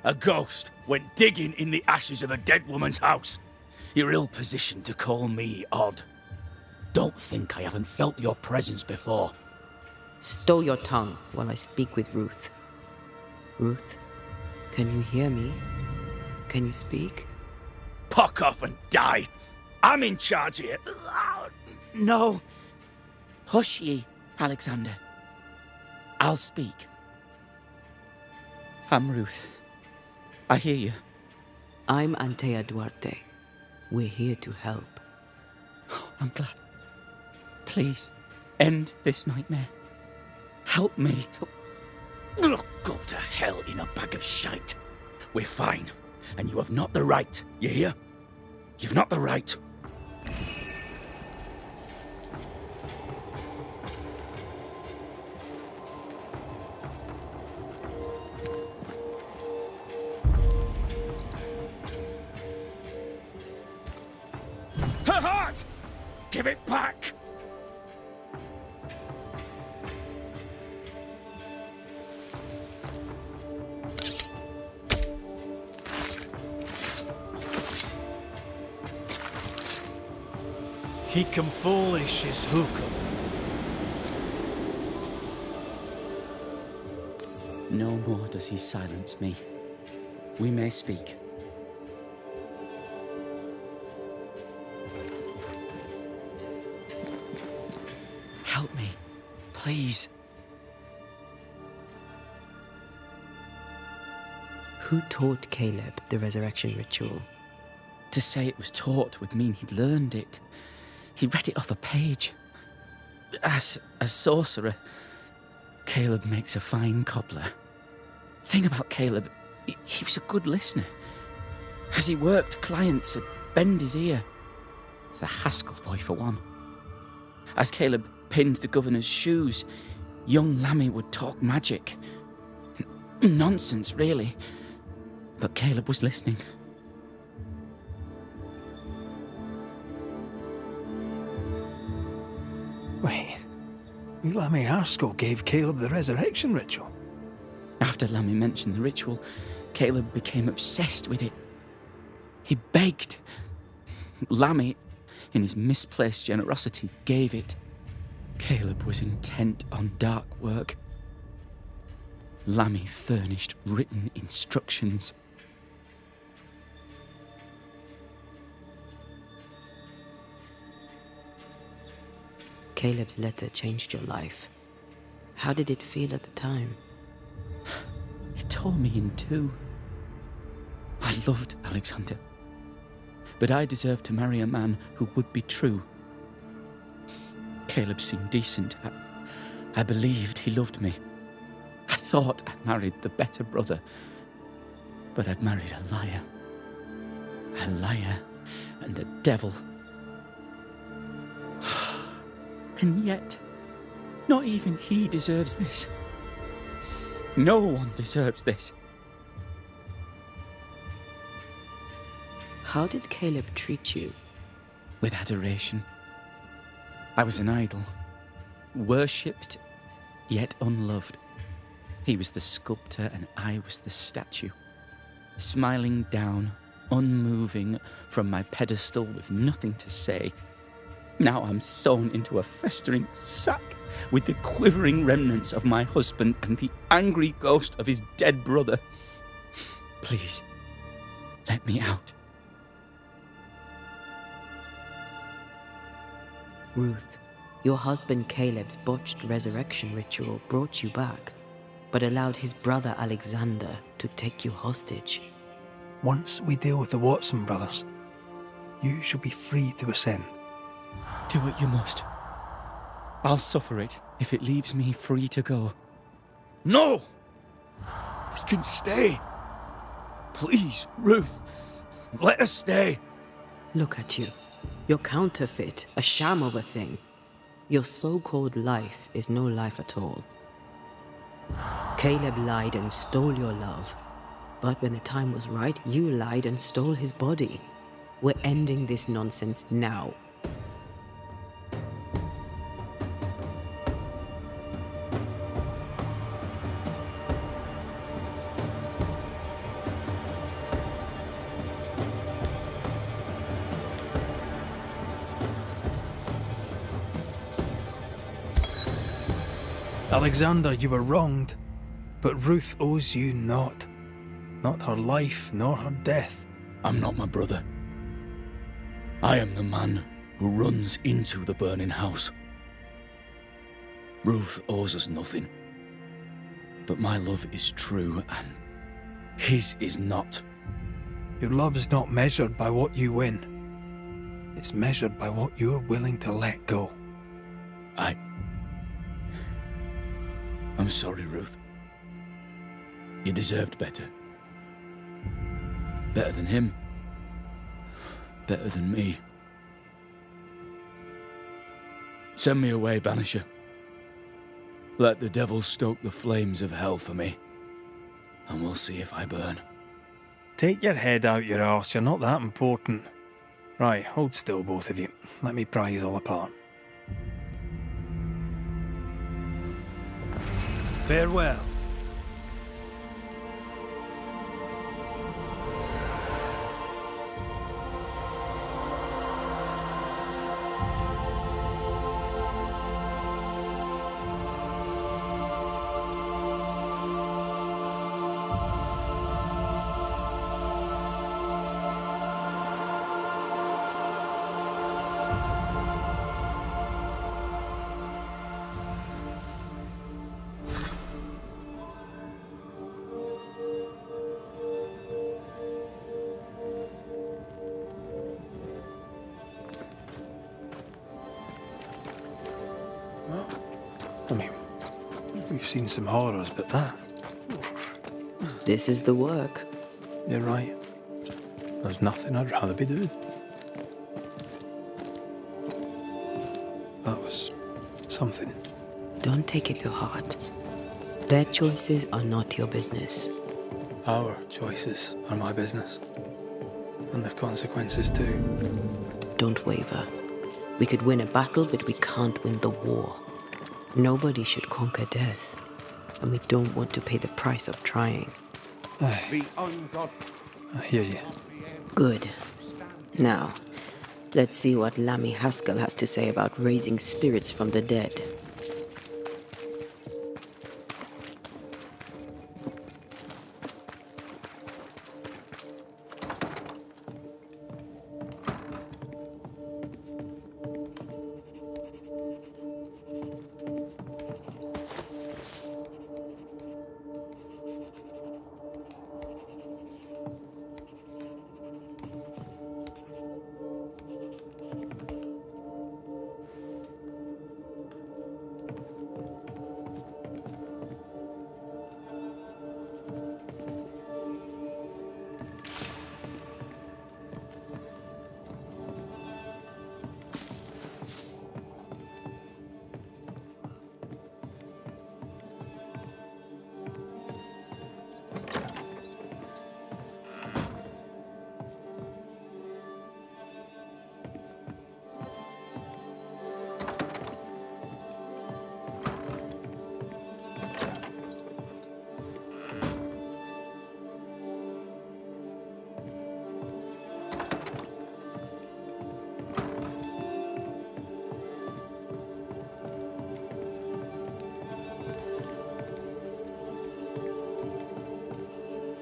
a ghost, went digging in the ashes of a dead woman's house. You're ill-positioned to call me odd. Don't think I haven't felt your presence before. Stow your tongue while I speak with Ruth. Ruth, can you hear me? Can you speak? Puck off and die! I'm in charge here. No. Hush ye, Alexander. I'll speak. I'm Ruth. I hear you. I'm Antea Duarte. We're here to help. Oh, I'm glad. Please, end this nightmare. Help me. Go to hell in a bag of shite. We're fine, and you have not the right, you hear? You've not the right. Her heart! Give it back! Hicum foolish is hookum. No more does he silence me. We may speak. Help me, please. Who taught Caleb the resurrection ritual? To say it was taught would mean he'd learned it. He read it off a page. As a sorcerer, Caleb makes a fine cobbler. Thing about Caleb, he was a good listener. As he worked, clients would bend his ear. The Haskell boy, for one. As Caleb pinned the governor's shoes, young Lammy would talk magic. Nonsense, really. But Caleb was listening. Wait, Lammy Harsco gave Caleb the resurrection ritual? After Lammy mentioned the ritual, Caleb became obsessed with it. He begged. Lammy, in his misplaced generosity, gave it. Caleb was intent on dark work. Lammy furnished written instructions. Caleb's letter changed your life. How did it feel at the time? It tore me in two. I loved Alexander, but I deserved to marry a man who would be true. Caleb seemed decent. I believed he loved me. I thought I married the better brother, but I'd married a liar. A liar and a devil. And yet, not even he deserves this. No one deserves this. How did Caleb treat you? With adoration. I was an idol, worshipped, yet unloved. He was the sculptor and I was the statue, smiling down, unmoving from my pedestal with nothing to say. Now I'm sewn into a festering sack with the quivering remnants of my husband and the angry ghost of his dead brother. Please, let me out. Ruth, your husband Caleb's botched resurrection ritual brought you back, but allowed his brother Alexander to take you hostage. Once we deal with the Watson brothers, you shall be free to ascend. Do what you must. I'll suffer it if it leaves me free to go. No! We can stay. Please, Ruth, let us stay. Look at you. You're counterfeit, a sham of a thing. Your so-called life is no life at all. Caleb lied and stole your love. But when the time was right, you lied and stole his body. We're ending this nonsense now. Alexander, you were wronged, but Ruth owes you naught. Not her life, nor her death. I'm not my brother. I am the man who runs into the burning house. Ruth owes us nothing. But my love is true, and his is not. Your love is not measured by what you win. It's measured by what you're willing to let go. I'm sorry, Ruth. You deserved better. Better than him. Better than me. Send me away, Banisher. Let the devil stoke the flames of hell for me, and we'll see if I burn. Take your head out your arse, you're not that important. Right, hold still, both of you. Let me pry you all apart. Farewell. I mean, we've seen some horrors, but that... This is the work. You're right. There's nothing I'd rather be doing. That was something. don't take it to heart. Their choices are not your business. Our choices are my business. And their consequences too. Don't waver. We could win a battle, but we can't win the war. Nobody should conquer death. And we don't want to pay the price of trying. Aye. I hear you. Good. Now, let's see what Lammy Haskell has to say about raising spirits from the dead.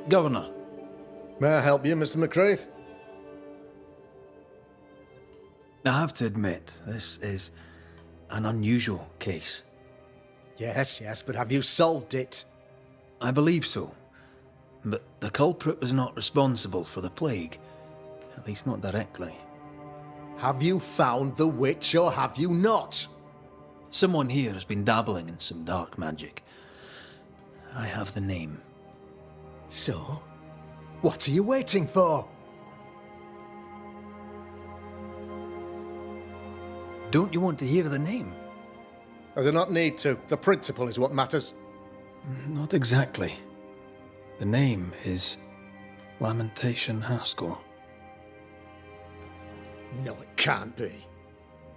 Governor. May I help you, Mr. McCraith? I have to admit, this is an unusual case. Yes, but have you solved it? I believe so. But the culprit was not responsible for the plague. At least not directly. Have you found the witch or have you not? Someone here has been dabbling in some dark magic. I have the name. So? What are you waiting for? Don't you want to hear the name? I do not need to. The principle is what matters. Not exactly. The name is Lamentation Haskell. No, it can't be.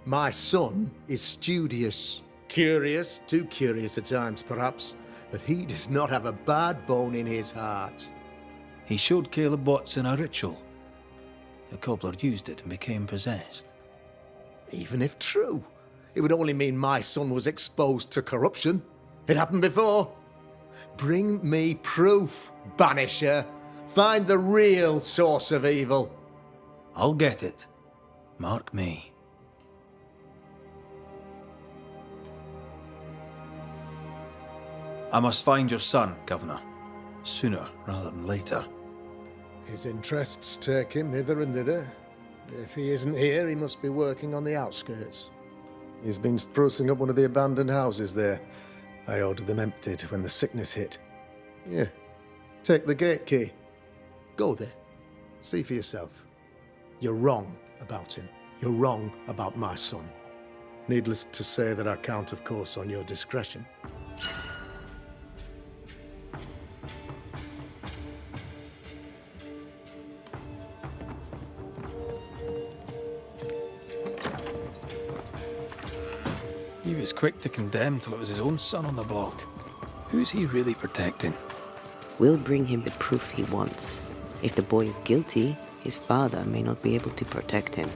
My son is studious. Curious, too curious at times perhaps, but he does not have a bad bone in his heart. He showed Caleb Watson a ritual. The cobbler used it and became possessed. Even if true, it would only mean my son was exposed to corruption. It happened before. Bring me proof, Banisher. Find the real source of evil. I'll get it. Mark me. I must find your son, Governor. Sooner rather than later. His interests take him hither and thither. If he isn't here, he must be working on the outskirts. He's been sprucing up one of the abandoned houses there. I ordered them emptied when the sickness hit. Yeah. Take the gate key. Go there. See for yourself. You're wrong about him. You're wrong about my son. Needless to say that I count, of course, on your discretion. He was quick to condemn till it was his own son on the block. Who's he really protecting? We'll bring him the proof he wants. If the boy is guilty, his father may not be able to protect him.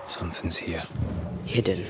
Something's here. Hidden.